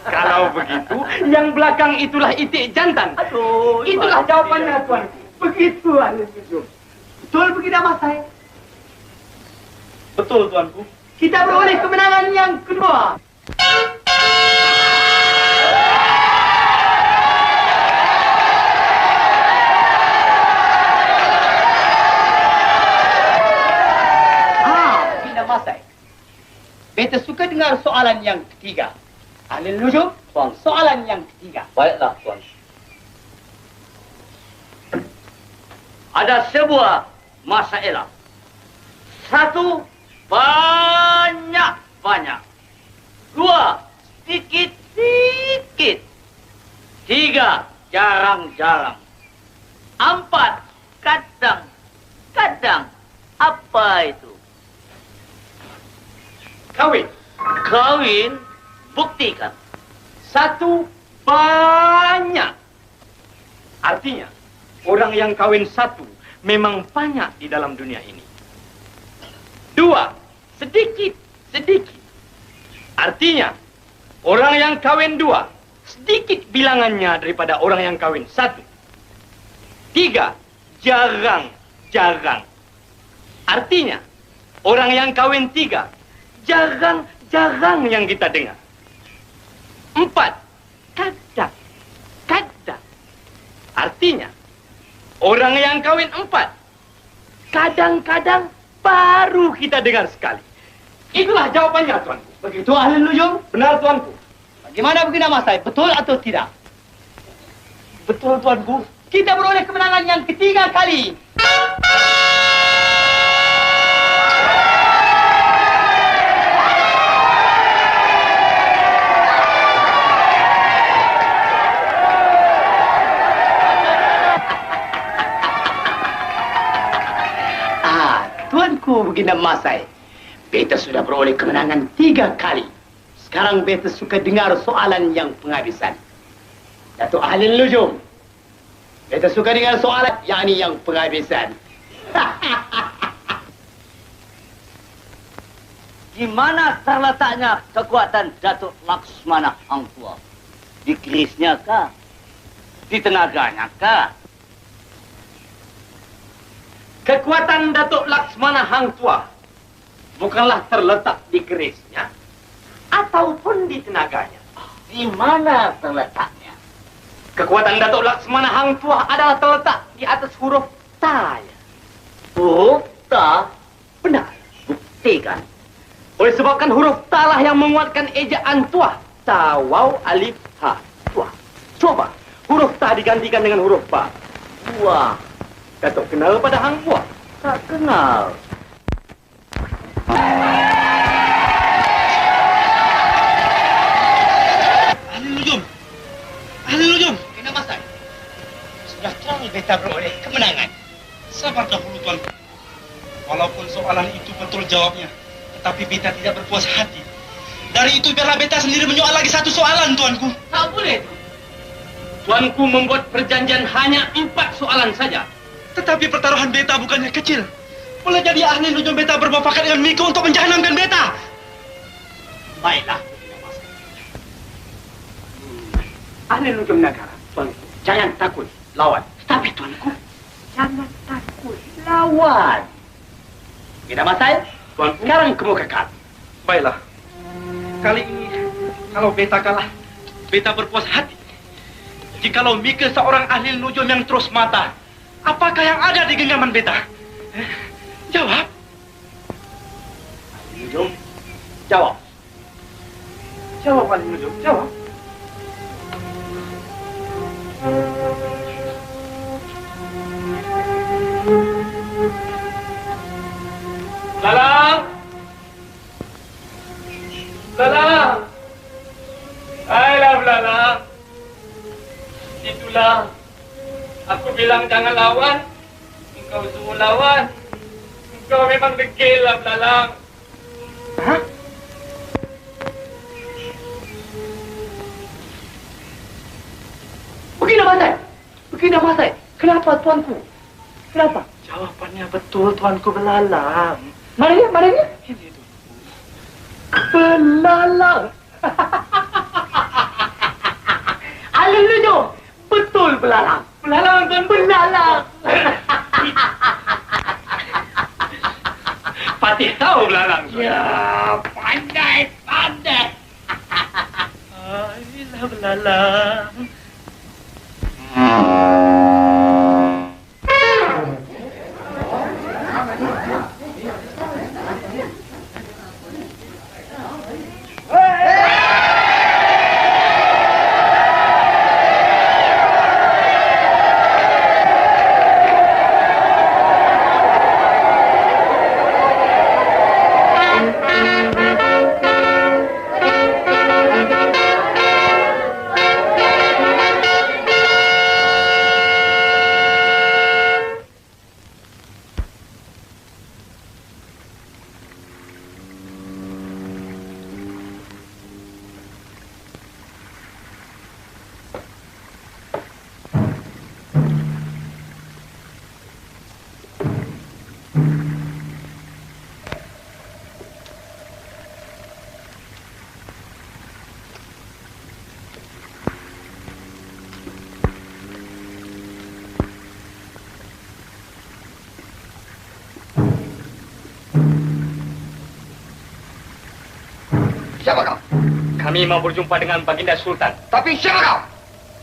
[SPEAKER 7] Kalau begitu, yang belakang itulah itik jantan.
[SPEAKER 4] Aduh,
[SPEAKER 7] itulah jawabannya, Tuanku.
[SPEAKER 10] Begitu ahli nujum. Betul, Baginda Masai?
[SPEAKER 16] Betul, Tuanku.
[SPEAKER 10] Kita beroleh kemenangan yang kedua. Baginda Masai. Beta suka dengar soalan yang ketiga. Ahli nujum, soalan yang ketiga.
[SPEAKER 4] Baiklah, Tuan. ada sebuah masalah. Satu, banyak-banyak. Dua, sedikit-sedikit. Tiga, jarang-jarang. Empat, kadang-kadang. Apa itu?
[SPEAKER 16] Kawin.
[SPEAKER 4] Kawin? Buktikan.
[SPEAKER 16] Satu, banyak. Artinya, orang yang kawin satu memang banyak di dalam dunia ini. Dua, sedikit-sedikit. Artinya, orang yang kawin dua, sedikit bilangannya daripada orang yang kawin satu. Tiga, jarang-jarang. Artinya, orang yang kawin tiga, jarang-jarang yang kita dengar. Empat, kadang-kadang. Artinya, orang yang kawin empat, kadang-kadang baru kita dengar sekali. Itulah jawabannya, tuanku.
[SPEAKER 7] Begitu ahli nujum?
[SPEAKER 16] Benar, tuanku.
[SPEAKER 7] Bagaimana begini Mas Sai? Betul atau tidak?
[SPEAKER 16] Betul, tuanku.
[SPEAKER 7] Kita beroleh kemenangan yang ketiga kali.
[SPEAKER 2] Tuanku Baginda Mas Sai, beta sudah beroleh kemenangan 3 kali. Sekarang beta suka dengar soalan yang penghabisan. Datuk Ahli Nujum, beta suka dengar soalan yang penghabisan.
[SPEAKER 4] Di mana terletaknya kekuatan Datuk Laksmana Hang Tuah? Di kerisnya kah? Di tenaganya kah?
[SPEAKER 16] Kekuatan Datuk Laksmana Hang Tuah bukanlah terletak di kerisnya ataupun di tenaganya.
[SPEAKER 4] Di mana terletaknya?
[SPEAKER 16] Kekuatan Datuk Laksmana Hang Tuah adalah terletak di atas huruf Ta.
[SPEAKER 4] Huruf Ta? Benar. Buktikan.
[SPEAKER 16] Oleh sebabkan huruf Ta lah yang menguatkan ejaan Tuah. Ta, Waw, Alif, Ha. Tuah. Coba huruf Ta digantikan dengan huruf Ba.
[SPEAKER 4] Tuah.
[SPEAKER 16] Datuk kenal pada Hang Tuah?
[SPEAKER 4] Tak kenal.
[SPEAKER 2] Ahli Nujum! Ahli Nujum! Kena Mas Sai. Sudah terang beta beroleh kemenangan.
[SPEAKER 10] Sabar dahulu, Tuan. Walaupun soalan itu betul jawabnya, tetapi beta tidak berpuas hati. Dari itu biarlah beta sendiri menyoal lagi satu soalan, Tuanku.
[SPEAKER 16] Tak boleh. Tuanku membuat perjanjian hanya 4 soalan saja.
[SPEAKER 10] Tetapi pertaruhan beta bukannya kecil. Boleh jadi ahli nujum beta bermufakat dengan Miko untuk menjahanamkan beta.
[SPEAKER 2] Baiklah.
[SPEAKER 16] Ahli nujum negara, tuanku, jangan takut lawan. Tapi tuanku, jangan takut lawan.
[SPEAKER 2] Kita Mas Sai,
[SPEAKER 16] Tuanku,
[SPEAKER 2] sekarang kamu kekal.
[SPEAKER 10] Baiklah. Kali ini, kalau beta kalah, beta berpuas hati. Jikalau Mika seorang ahli nujum yang terus mata, apakah yang ada di genggaman beta? Jawab.
[SPEAKER 2] Ahli Nujum, jawab.
[SPEAKER 10] Jawab, Ahli Nujum, jawab.
[SPEAKER 16] Lalang! Lalang! Ayolah, Lalang. Itulah. Aku bilang jangan lawan. Engkau suruh lawan. Engkau memang degil lah, Lalang.
[SPEAKER 10] Hah?
[SPEAKER 2] Begini Mas Sai. Begini Mas Sai. Kenapa tuanku? Kenapa?
[SPEAKER 10] Jawabannya betul, Tuanku Belalang.
[SPEAKER 2] Mana dia? Mana dia?
[SPEAKER 10] Ini itu.
[SPEAKER 2] Belalang. Ahli Nujum, betul belalang.
[SPEAKER 16] Belalang dan
[SPEAKER 2] Belalang.
[SPEAKER 16] Patih tahu Belalang.
[SPEAKER 2] Ya, pandai.
[SPEAKER 10] Ayolah, Belalang.
[SPEAKER 7] Kami mau berjumpa dengan Baginda Sultan.
[SPEAKER 2] Tapi siapa kau?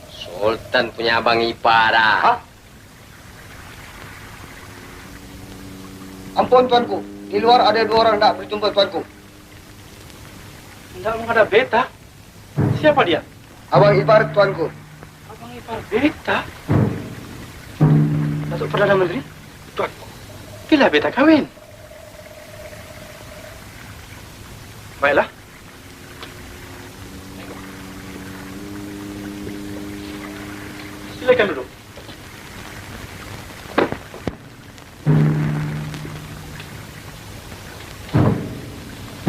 [SPEAKER 17] Sultan punya abang ipar.
[SPEAKER 2] Hah? Ampun tuanku, di luar ada 2 orang nak berjumpa tuanku.
[SPEAKER 16] Tidak menghadap beta. Siapa dia?
[SPEAKER 2] Abang ipar tuanku.
[SPEAKER 16] Abang ipar beta? Datuk Perdana Menteri? Tuanku, bila beta kawin? Baiklah. Silakan duduk.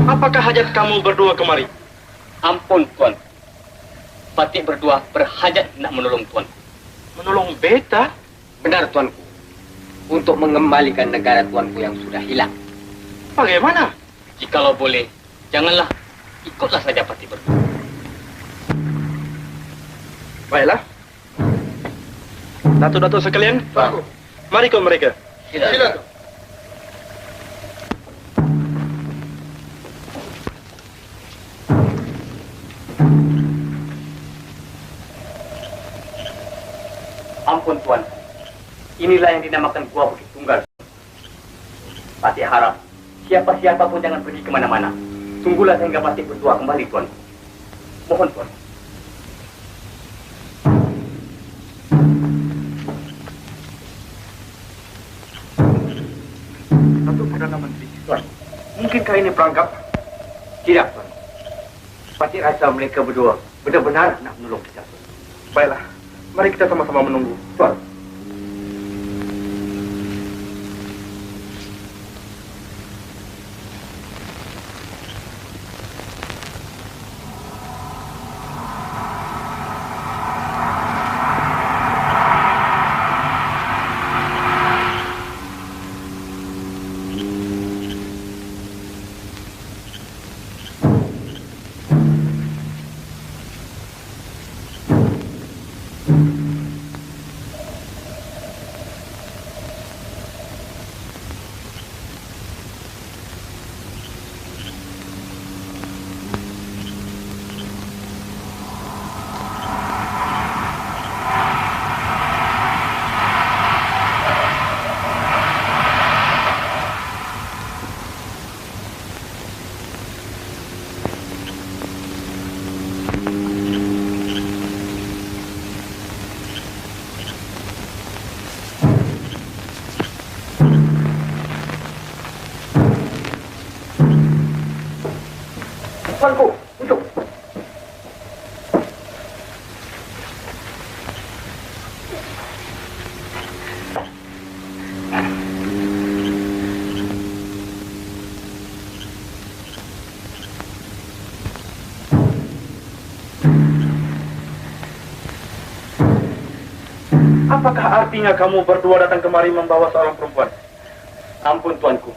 [SPEAKER 16] Apakah hajat kamu berdua kemari?
[SPEAKER 7] Ampun, Tuan. Patih berdua berhajat nak menolong Tuan.
[SPEAKER 16] Menolong beta?
[SPEAKER 17] Benar, Tuanku. Untuk mengembalikan negara Tuanku yang sudah hilang.
[SPEAKER 16] Bagaimana?
[SPEAKER 7] Jikalau boleh, janganlah. Ikutlah saja Patih berdua.
[SPEAKER 16] Baiklah. Datuk-datuk sekalian, mari ikut mereka.
[SPEAKER 2] Silakan.
[SPEAKER 7] Ampun Tuan, inilah yang dinamakan Gua Bukit Tunggal. Patih harap, siapa-siapa pun jangan pergi kemana-mana. Tunggulah sehingga Patih berdua kembali, Tuan. Mohon, Tuan.
[SPEAKER 16] Datuk Perdana Menteri, Tuan, mungkinkah ini perangkap?
[SPEAKER 7] Tidak, Tuan. Patih rasa mereka berdua benar-benar nak menolong kita.
[SPEAKER 16] Baiklah, mari kita sama-sama menunggu.
[SPEAKER 7] Tuan.
[SPEAKER 2] Tuanku, duduk.
[SPEAKER 16] Apakah artinya kamu berdua datang kemari membawa seorang perempuan?
[SPEAKER 7] Ampun Tuanku.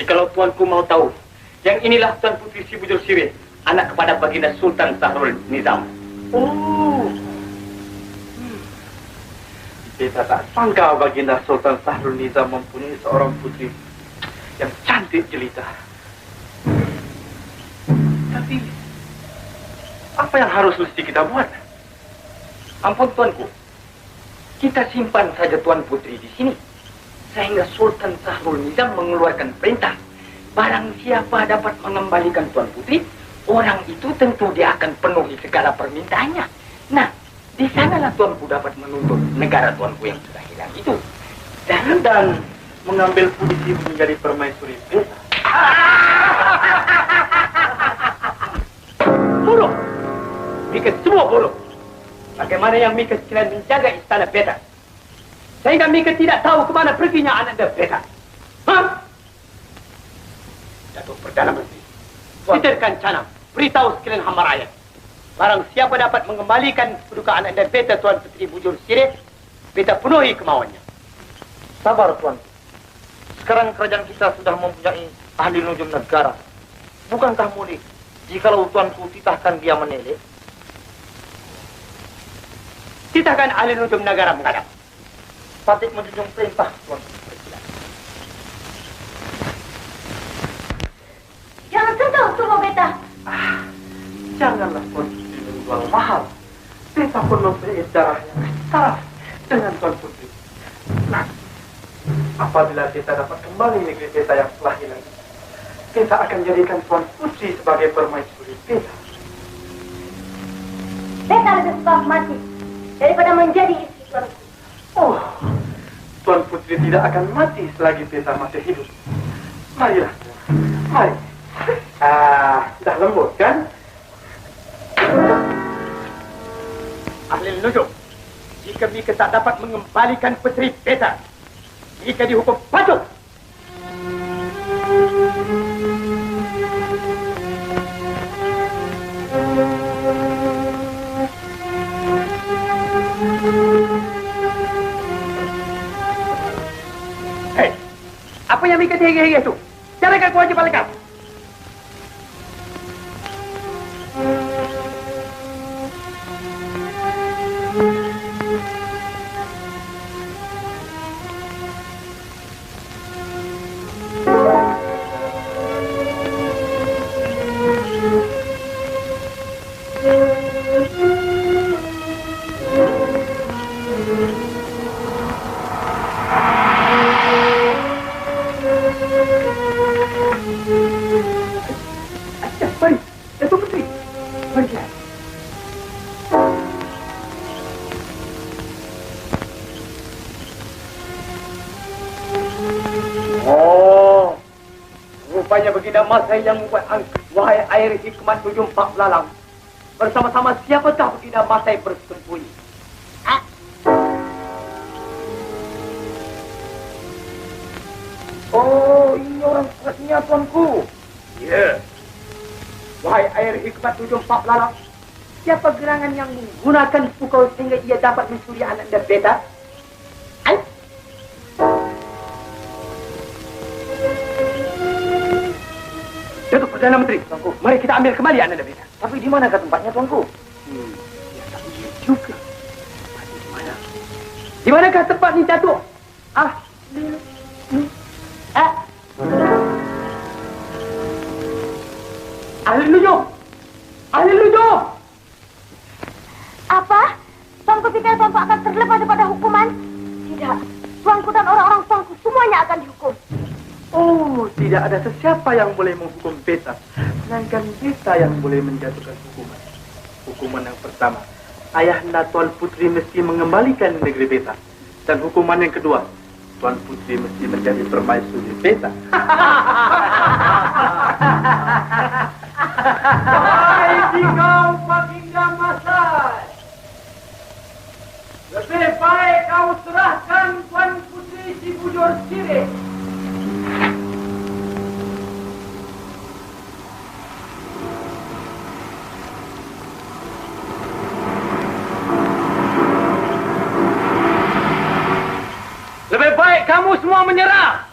[SPEAKER 7] Jikalau Tuanku mau tahu, yang inilah Tuan Putri Si Bujur Sirih, anak kepada Baginda Sultan Sahrul Nizam.
[SPEAKER 16] Oh. Beta tak sangka Baginda Sultan Sahrul Nizam mempunyai seorang putri yang cantik jelita. Tapi, apa yang harus mesti kita buat?
[SPEAKER 7] Ampun Tuanku. Kita simpan saja Tuan Putri di sini. Sehingga Sultan Sahrul Nizam mengeluarkan perintah. Barang siapa dapat mengembalikan Tuan Putri, orang itu tentu dia akan penuhi segala permintaannya. Nah, di sanalah Tuanku dapat menuntut negara Tuanku yang sudah hilang itu.
[SPEAKER 16] Dan mengambil posisi menjadi permaisuri beta.
[SPEAKER 7] Buruk! Mika semua buruk. Bagaimana yang Mika sekalian menjaga istana beta? Sehingga Mika tidak tahu kemana perginya anak beta. Hah? Datuk Perdana Menteri, Peterkan Canam, beritahu sekalian hamba rakyat. Barang siapa dapat mengembalikan kedudukan anak beta Tuan Putri Bujur Sirih, beta penuhi kemauannya.
[SPEAKER 8] Sabar, Tuan. Sekarang kerajaan kita sudah mempunyai ahli nujum negara. Bukankah mudah jikalau Tuanku titahkan dia menelek?
[SPEAKER 7] Titahkan ahli nujum negara menghadap.
[SPEAKER 8] Patih menjunjung perintah, Tuan.
[SPEAKER 6] Jangan sentuh tubuh beta.
[SPEAKER 16] janganlah Tuan Putri menjual mahal. Beta pun mempunyai darah yang setara dengan Tuan Putri. Nah, apabila Beta dapat kembali negeri Beta yang telah hilang, Beta akan jadikan Tuan Putri sebagai permaisuri Beta.
[SPEAKER 6] Beta lebih suka mati daripada menjadi istri tuanku.
[SPEAKER 16] Oh, Tuan Putri tidak akan mati selagi Beta masih hidup. Marilah, mari. Dah lembut kan?
[SPEAKER 2] Ahli nujum, jika Mika tak dapat mengembalikan puteri Beta, Mika dihukum patung. Hei, apa yang Mika hege-hege itu? Carakan kewajiban kau. Rupanya Baginda Masai yang membuat angkat. Wahai air hikmat 74 belalang. Bersama-sama siapakah Baginda Masai bersembunyi? Oh, ini orang kuatnya tuanku. Ya. Wahai air hikmat 74 belalang. Siapa gerangan yang menggunakan pukul sehingga ia dapat mencuri Ananda Beta? Datuk Perdana Menteri, tuanku. Mari kita ambil kembali Ananda Beta. Tapi di manakah tempatnya, tuanku? Ya, tak boleh juga. Tapi di mana? Di manakah tempat ni, Datuk? Ahli nujum! Ahli nujum!
[SPEAKER 6] Apa? Tuanku pikir tuanku akan terlepas daripada hukuman? Tidak. Tuanku dan orang-orang tuanku semuanya akan dihukum.
[SPEAKER 16] Oh, tidak ada sesiapa yang boleh menghukum Beta. Melainkan Beta yang boleh menjatuhkan hukuman. Hukuman yang pertama, ayahanda Tuan Putri mesti mengembalikan negeri Beta. Dan hukuman yang kedua, Tuan Putri mesti menjadi permaisuri Beta.
[SPEAKER 2] Hai kau Baginda Masai. Lebih baik kau serahkan Tuan Putri si Bujur Sirih. Lebih baik kamu semua menyerah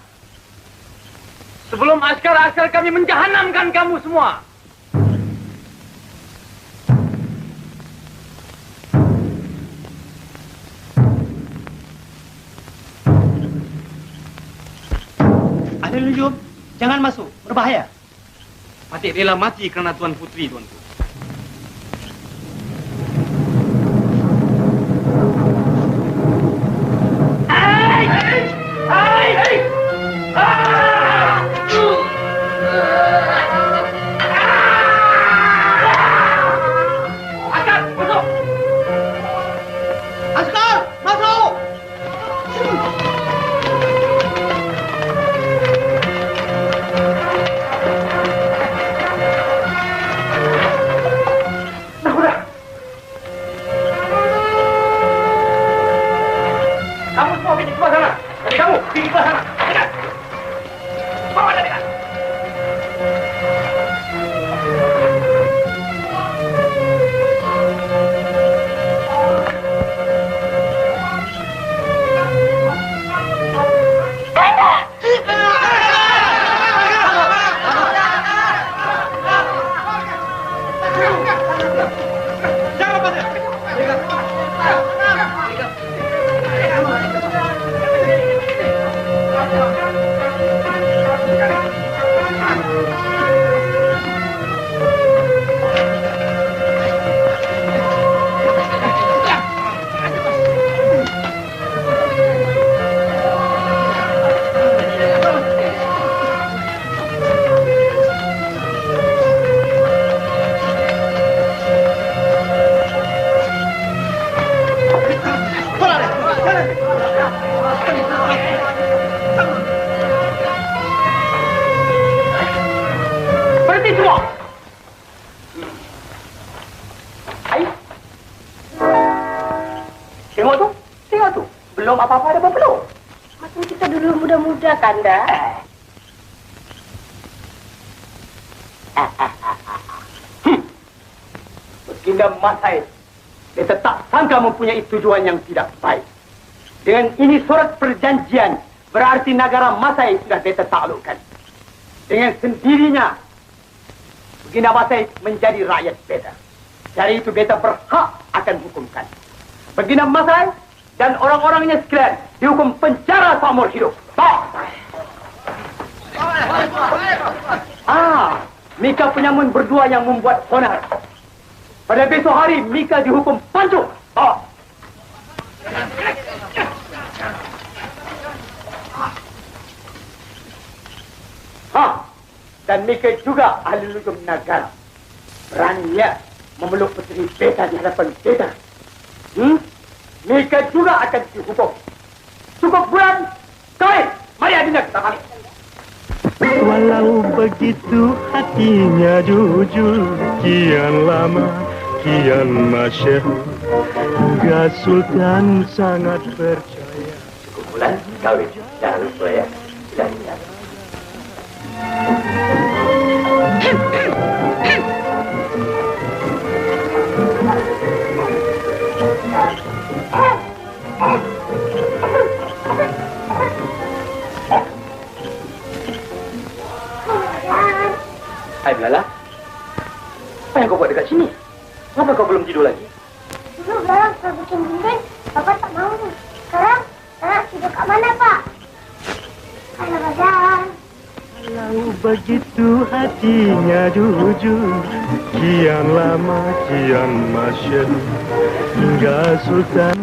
[SPEAKER 2] sebelum askar-askar kami menjahanamkan kamu semua. Ahli nujum, jangan masuk, berbahaya. Patik rela mati kerana Tuan Putri, tuanku. Berhenti semua! Ayo. Tengok tu. Belum apa-apa ada belum.
[SPEAKER 13] Macam kita dulu muda-muda, Kanda.
[SPEAKER 2] Baginda Masai, beta tak sangka mempunyai tujuan yang tidak baik. Dengan ini surat perjanjian, berarti negara Masai sudah beta taklukkan. Dengan sendirinya, Baginda Masai menjadi rakyat beta. Dari itu beta berhak akan hukumkan. Baginda Masai dan orang-orangnya sekalian dihukum penjara seumur hidup. Mika penyamun berdua yang membuat onar. Pada besok hari, Mika dihukum pancung. Dan Mika juga ahli lujum negara. Beraninya memeluk puteri beta di hadapan beta. Mika juga akan dihukum. Cukup bulan, kawin. Mari adinda kita kawin.
[SPEAKER 18] Walau begitu hatinya jujur, kian lama, kian masyhur, Gak Sultan sangat percaya.
[SPEAKER 2] Cukup bulan, kawin. Jangan lupa ya. Silakan. Hai Belala, apa yang kau buat dekat sini? Kenapa kau belum tidur lagi?
[SPEAKER 5] Dulu Belalang sudah bikin dinding, Bapak tak mau. Sekarang tidur kat mana, Pak? Halo, Badan.
[SPEAKER 18] Walau begitu hatinya jujur, kian lama, kian masyhur, hingga Sultan